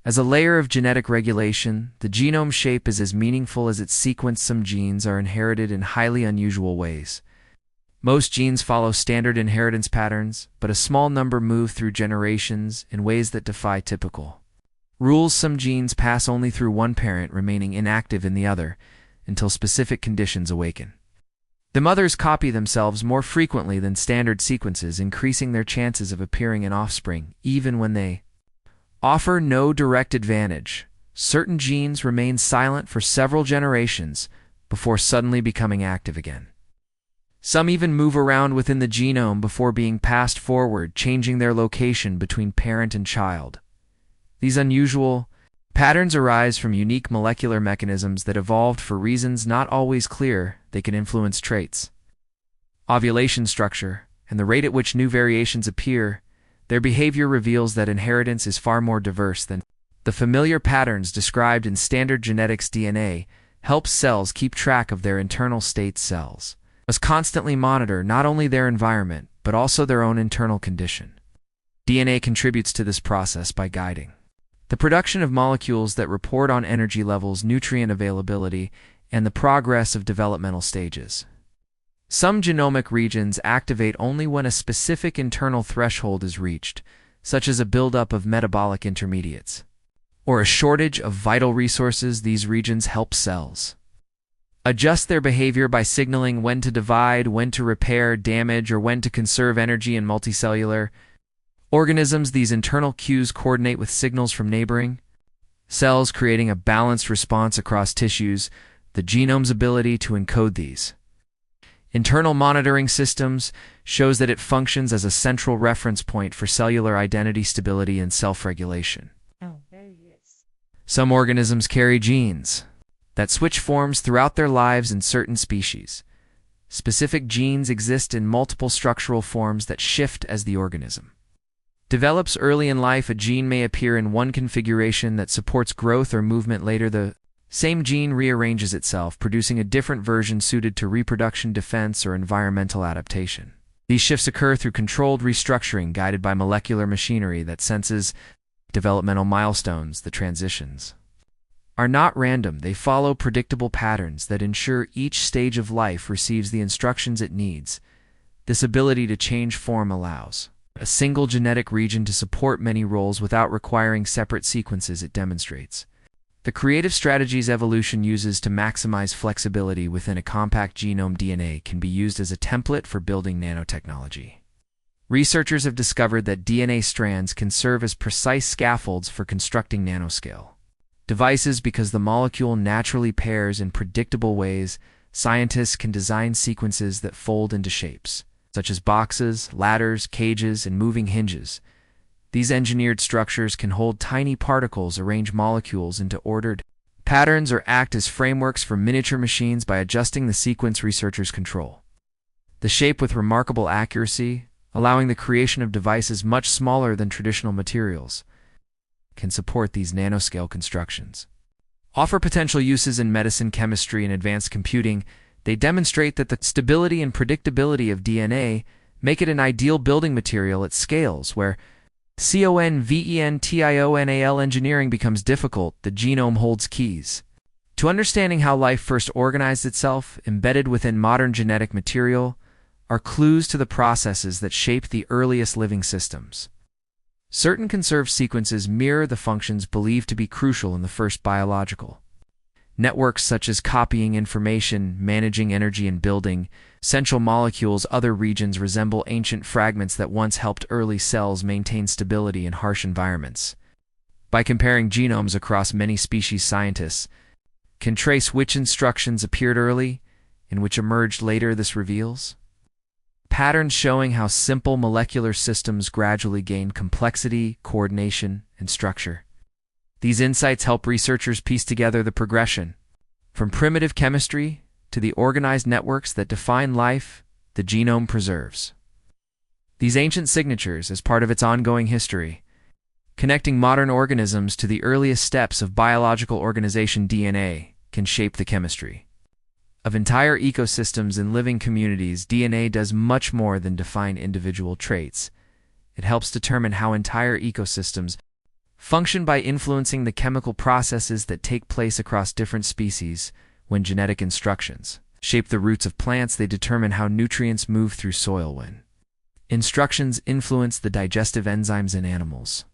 As a layer of genetic regulation, the genome shape is as meaningful as its sequence. Some genes are inherited in highly unusual ways. Most genes follow standard inheritance patterns, but a small number move through generations in ways that defy typical rules. Some genes pass only through one parent, remaining inactive in the other until specific conditions awaken. The mothers copy themselves more frequently than standard sequences, increasing their chances of appearing in offspring, even when they offer no direct advantage. Certain genes remain silent for several generations before suddenly becoming active again. Some even move around within the genome before being passed forward, changing their location between parent and child. These unusual patterns arise from unique molecular mechanisms that evolved for reasons not always clear. They can influence traits, ovulation structure, and the rate at which new variations appear, their behavior reveals that inheritance is far more diverse than the familiar patterns described in standard genetics. DNA helps cells keep track of their internal state. Cells must constantly monitor not only their environment, but also their own internal condition. DNA contributes to this process by guiding the production of molecules that report on energy levels, nutrient availability, and the progress of developmental stages. Some genomic regions activate only when a specific internal threshold is reached, such as a buildup of metabolic intermediates, or a shortage of vital resources. These regions help cells adjust their behavior by signaling when to divide, when to repair damage, or when to conserve energy. In multicellular organisms, these internal cues coordinate with signals from neighboring cells, creating a balanced response across tissues. The genome's ability to encode these internal monitoring systems shows that it functions as a central reference point for cellular identity, stability, and self-regulation. Some organisms carry genes that switch forms throughout their lives. In certain species, specific genes exist in multiple structural forms that shift as the organism develops. Early in life, a gene may appear in one configuration that supports growth or movement. Later, the same gene rearranges itself, producing a different version suited to reproduction, defense, or environmental adaptation. These shifts occur through controlled restructuring guided by molecular machinery that senses developmental milestones. The transitions are not random. They follow predictable patterns that ensure each stage of life receives the instructions it needs. This ability to change form allows a single genetic region to support many roles without requiring separate sequences. It demonstrates the creative strategies evolution uses to maximize flexibility within a compact genome. DNA can be used as a template for building nanotechnology. Researchers have discovered that DNA strands can serve as precise scaffolds for constructing nanoscale devices. Because the molecule naturally pairs in predictable ways, scientists can design sequences that fold into shapes, such as boxes, ladders, cages, and moving hinges. These engineered structures can hold tiny particles, arrange molecules into ordered patterns, or act as frameworks for miniature machines. By adjusting the sequence, researchers control the shape with remarkable accuracy, allowing the creation of devices much smaller than traditional materials. Can support these nanoscale constructions offer potential uses in medicine, chemistry, and advanced computing. They demonstrate that the stability and predictability of DNA make it an ideal building material at scales where conventional engineering becomes difficult. The genome holds keys to understanding how life first organized itself. Embedded within modern genetic material are clues to the processes that shaped the earliest living systems. Certain conserved sequences mirror the functions believed to be crucial in the first biological networks, such as copying information, managing energy, and building central molecules. Other regions resemble ancient fragments that once helped early cells maintain stability in harsh environments. By comparing genomes across many species, scientists can trace which instructions appeared early and which emerged later. This reveals patterns showing how simple molecular systems gradually gain complexity, coordination, and structure. These insights help researchers piece together the progression from primitive chemistry to the organized networks that define life. The genome preserves these ancient signatures as part of its ongoing history, connecting modern organisms to the earliest steps of biological organization. DNA can shape the chemistry of entire ecosystems and living communities. DNA does much more than define individual traits. It helps determine how entire ecosystems function by influencing the chemical processes that take place across different species. When genetic instructions shape the roots of plants, they determine how nutrients move through soil. When instructions influence the digestive enzymes in animals,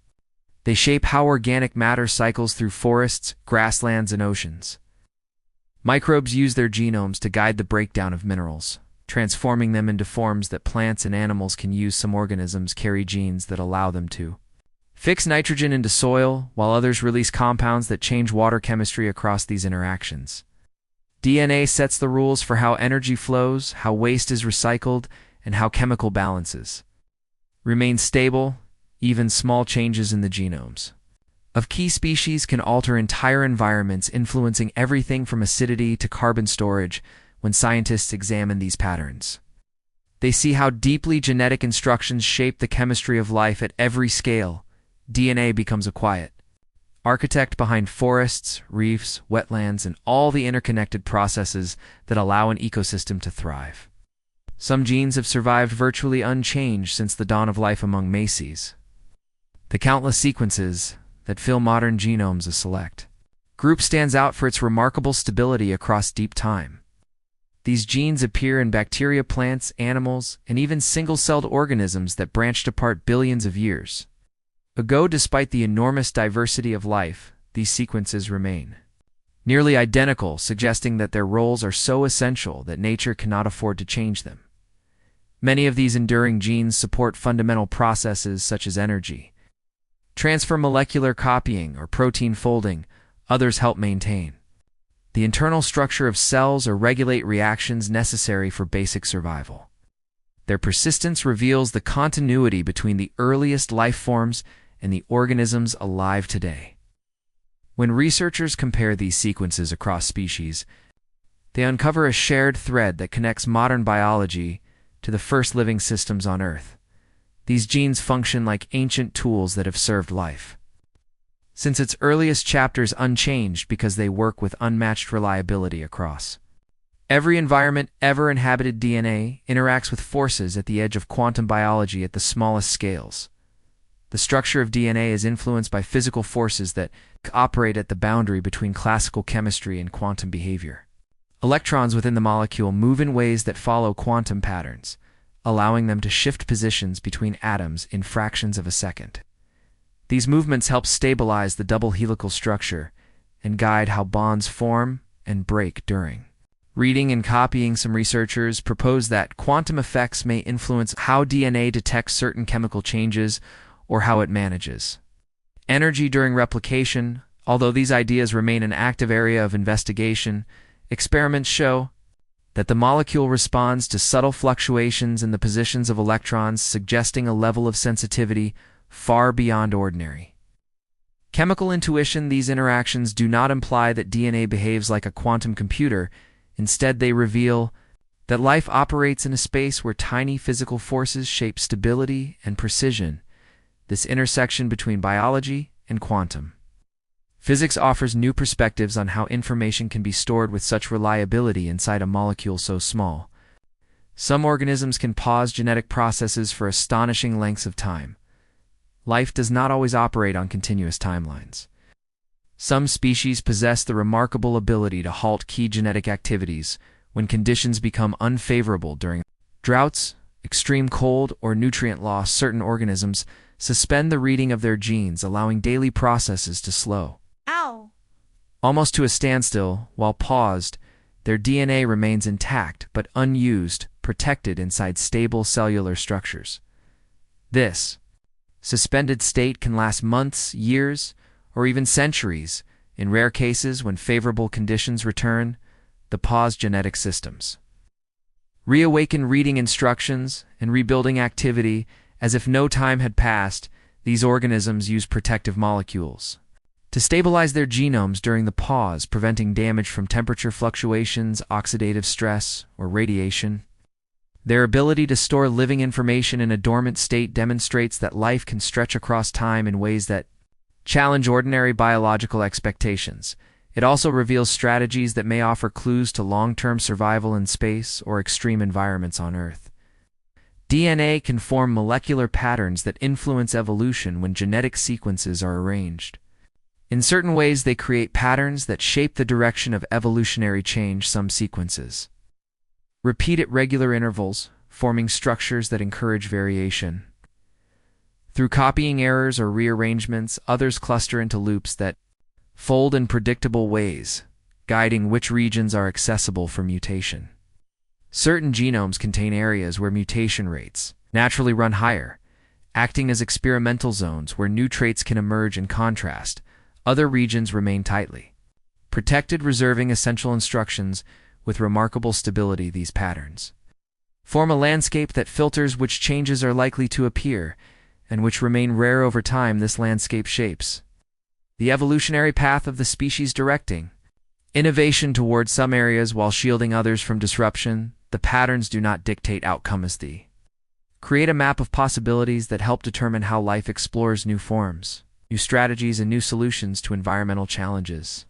they shape how organic matter cycles through forests, grasslands, and oceans. Microbes use their genomes to guide the breakdown of minerals, transforming them into forms that plants and animals can use. Some organisms carry genes that allow them to fix nitrogen into soil, while others release compounds that change water chemistry. Across these interactions, DNA sets the rules for how energy flows, how waste is recycled, and how chemical balances remain stable. Even small changes in the genomes of key species can alter entire environments, influencing everything from acidity to carbon storage. When scientists examine these patterns, They see how deeply genetic instructions shape the chemistry of life at every scale. DNA becomes a quiet architect behind forests, reefs, wetlands, and all the interconnected processes that allow an ecosystem to thrive. Some genes have survived virtually unchanged since the dawn of life among Macies. The countless sequences that fill modern genomes a select group stands out for its remarkable stability across deep time. These genes appear in bacteria, plants, animals, and even single-celled organisms that branched apart billions of years ago. Despite the enormous diversity of life, these sequences remain nearly identical, suggesting that their roles are so essential that nature cannot afford to change them. Many of these enduring genes support fundamental processes such as energy transfer, molecular copying, or protein folding. Others help maintain the internal structure of cells or regulate reactions necessary for basic survival. Their persistence reveals the continuity between the earliest life forms and the organisms alive today. When researchers compare these sequences across species, they uncover a shared thread that connects modern biology to the first living systems on Earth. These genes function like ancient tools that have served life since its earliest chapters unchanged because they work with unmatched reliability across every environment ever inhabited. DNA interacts with forces at the edge of quantum biology at the smallest scales. The structure of DNA is influenced by physical forces that operate at the boundary between classical chemistry and quantum behavior. Electrons within the molecule move in ways that follow quantum patterns, allowing them to shift positions between atoms in fractions of a second. These movements help stabilize the double helical structure and guide how bonds form and break during reading and copying. Some researchers propose that quantum effects may influence how DNA detects certain chemical changes or how it manages energy during replication. Although these ideas remain an active area of investigation, experiments show that the molecule responds to subtle fluctuations in the positions of electrons, suggesting a level of sensitivity far beyond ordinary chemical intuition. These interactions do not imply that DNA behaves like a quantum computer. Instead, they reveal that life operates in a space where tiny physical forces shape stability and precision. This intersection between biology and quantum physics offers new perspectives on how information can be stored with such reliability inside a molecule so small. Some organisms can pause genetic processes for astonishing lengths of time. Life does not always operate on continuous timelines. Some species possess the remarkable ability to halt key genetic activities when conditions become unfavorable during droughts, extreme cold, or nutrient loss. Certain organisms suspend the reading of their genes, allowing daily processes to slow almost to a standstill. While paused, their DNA remains intact but unused, protected inside stable cellular structures. This suspended state can last months, years, or even centuries. In rare cases, when favorable conditions return, the paused genetic systems reawaken, reading instructions and rebuilding activity as if no time had passed. These organisms use protective molecules to stabilize their genomes during the pause, preventing damage from temperature fluctuations, oxidative stress, or radiation. Their ability to store living information in a dormant state demonstrates that life can stretch across time in ways that challenge ordinary biological expectations. It also reveals strategies that may offer clues to long-term survival in space or extreme environments on Earth. DNA can form molecular patterns that influence evolution when genetic sequences are arranged. In certain ways, they create patterns that shape the direction of evolutionary change. Some sequences repeat at regular intervals, forming structures that encourage variation. Through copying errors or rearrangements, others cluster into loops that fold in predictable ways, guiding which regions are accessible for mutation. Certain genomes contain areas where mutation rates naturally run higher, acting as experimental zones where new traits can emerge. In contrast, other regions remain tightly protected, reserving essential instructions with remarkable stability. These patterns form a landscape that filters which changes are likely to appear and which remain rare over time. This landscape shapes the evolutionary path of the species, directing innovation towards some areas while shielding others from disruption. The patterns do not dictate outcomes. They create a map of possibilities that help determine how life explores new forms, new strategies, and new solutions to environmental challenges.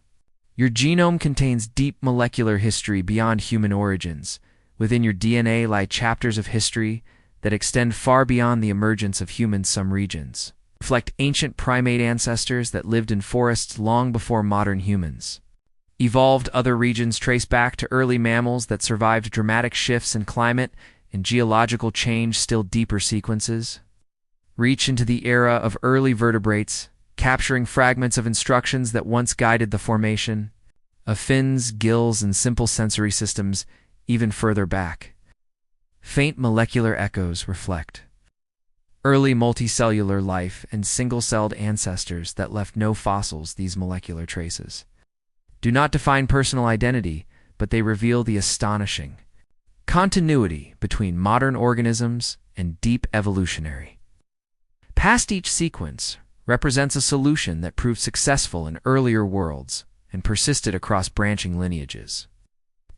Your genome contains deep molecular history beyond human origins. Within your DNA lie chapters of history that extend far beyond the emergence of humans. Some regions reflect ancient primate ancestors that lived in forests long before modern humans evolved. Other regions trace back to early mammals that survived dramatic shifts in climate and geological change. Still deeper sequences reach into the era of early vertebrates, capturing fragments of instructions that once guided the formation of fins, gills, and simple sensory systems even further back. Faint molecular echoes reflect early multicellular life and single-celled ancestors that left no fossils. These molecular traces do not define personal identity, but they reveal the astonishing continuity between modern organisms and deep evolutionary past. Each sequence represents a solution that proved successful in earlier worlds and persisted across branching lineages.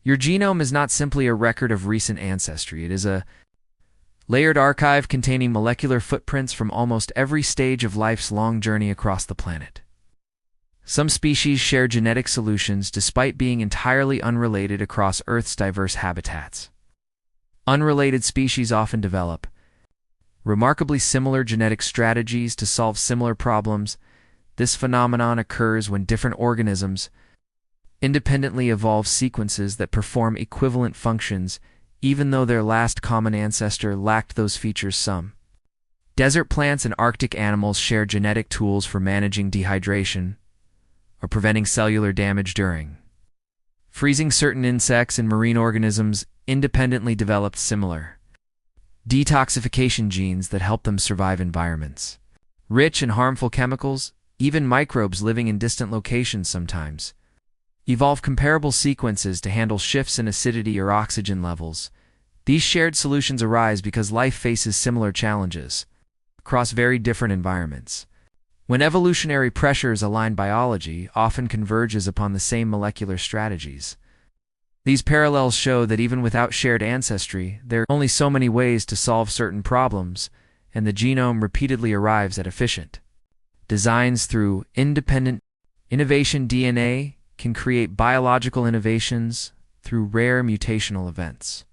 Your genome is not simply a record of recent ancestry. It is a layered archive containing molecular footprints from almost every stage of life's long journey across the planet. Some species share genetic solutions despite being entirely unrelated across Earth's diverse habitats. Unrelated species often develop remarkably similar genetic strategies to solve similar problems. This phenomenon occurs when different organisms independently evolve sequences that perform equivalent functions, even though their last common ancestor lacked those features. Some desert plants and Arctic animals share genetic tools for managing dehydration or preventing cellular damage during freezing. Certain insects and marine organisms independently developed similar detoxification genes that help them survive environments rich in harmful chemicals. Even microbes living in distant locations sometimes evolve comparable sequences to handle shifts in acidity or oxygen levels. These shared solutions arise because life faces similar challenges across very different environments. When evolutionary pressures align, biology often converges upon the same molecular strategies. These parallels show that even without shared ancestry, there are only so many ways to solve certain problems, and the genome repeatedly arrives at efficient designs through independent innovation. DNA can create biological innovations through rare mutational events.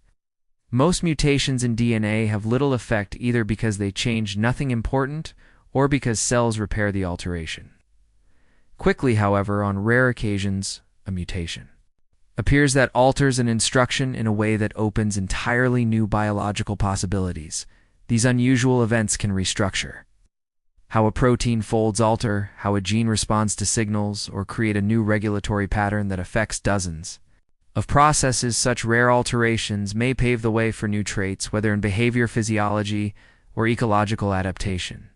Most mutations in DNA have little effect, either because they change nothing important or because cells repair the alteration quickly. However, on rare occasions, a mutation appears that alters an instruction in a way that opens entirely new biological possibilities. These unusual events can restructure how a protein folds, alter how a gene responds to signals, or create a new regulatory pattern that affects dozens of processes. Such rare alterations may pave the way for new traits, whether in behavior, physiology, or ecological adaptation.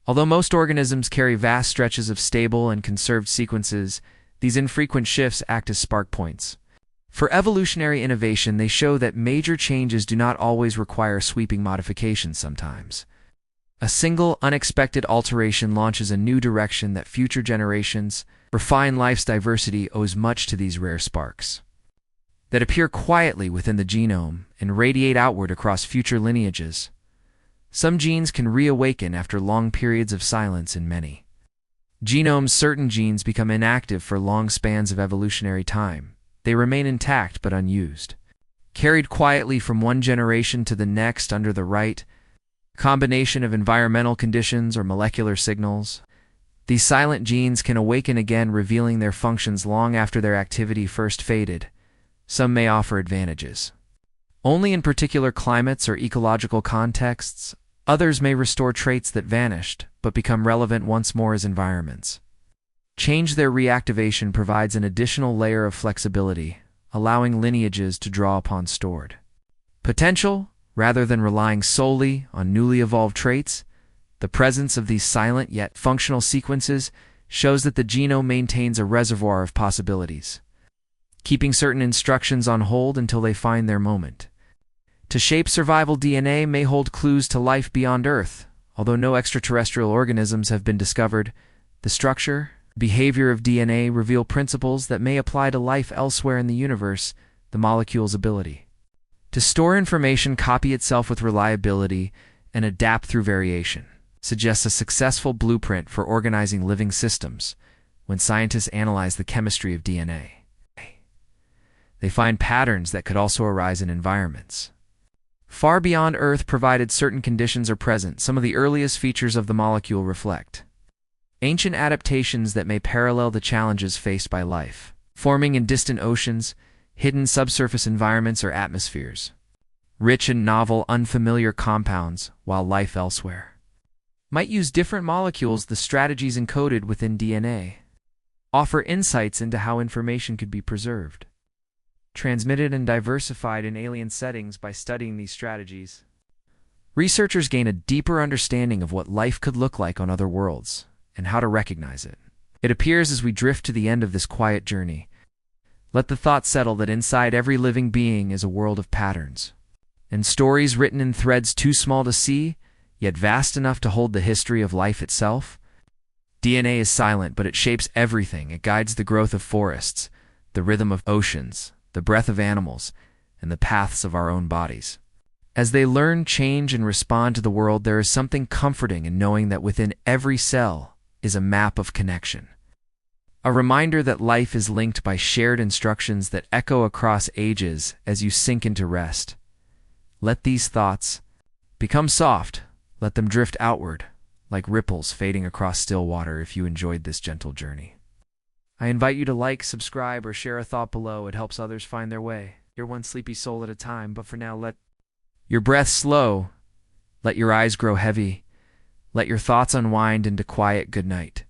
Although most organisms carry vast stretches of stable and conserved sequences, these infrequent shifts act as spark points for evolutionary innovation. They show that major changes do not always require sweeping modifications. Sometimes a single, unexpected alteration launches a new direction that future generations refine. Life's diversity owes much to these rare sparks that appear quietly within the genome and radiate outward across future lineages. Some genes can reawaken after long periods of silence in many genomes. Certain genes become inactive for long spans of evolutionary time. They remain intact but unused, carried quietly from one generation to the next under the right combination of environmental conditions or molecular signals. These silent genes can awaken again, revealing their functions long after their activity first faded. Some may offer advantages only in particular climates or ecological contexts. Others may restore traits that vanished but become relevant once more as environments change. Their reactivation provides an additional layer of flexibility, allowing lineages to draw upon stored potential rather than relying solely on newly evolved traits. The presence of these silent yet functional sequences shows that the genome maintains a reservoir of possibilities, keeping certain instructions on hold until they find their moment to shape survival. DNA may hold clues to life beyond Earth. Although no extraterrestrial organisms have been discovered, the structure The behavior of DNA reveal principles that may apply to life elsewhere in the universe, the molecule's ability to store information, copy itself with reliability, and adapt through variation suggests a successful blueprint for organizing living systems. When scientists analyze the chemistry of DNA, they find patterns that could also arise in environments far beyond Earth, provided certain conditions are present. Some of the earliest features of the molecule reflect ancient adaptations that may parallel the challenges faced by life, forming in distant oceans, hidden subsurface environments, or atmospheres. Rich and novel, unfamiliar compounds, while life elsewhere might use different molecules. The strategies encoded within DNA offer insights into how information could be preserved, transmitted, and diversified in alien settings. By studying these strategies, researchers gain a deeper understanding of what life could look like on other worlds and how to recognize it. It appears as we drift to the end of this quiet journey, let the thought settle that inside every living being is a world of patterns and stories written in threads too small to see, yet vast enough to hold the history of life itself. DNA is silent, but it shapes everything. It guides the growth of forests, the rhythm of oceans, the breath of animals, and the paths of our own bodies. As they learn, change, and respond to the world, there is something comforting in knowing that within every cell is a map of connection, a reminder that life is linked by shared instructions that echo across ages. As you sink into rest, let these thoughts become soft. Let them drift outward, like ripples fading across still water. If you enjoyed this gentle journey, I invite you to like, subscribe, or share a thought below. It helps others find their way. You're one sleepy soul at a time, but for now, let your breath slow, let your eyes grow heavy, let your thoughts unwind into quiet good night.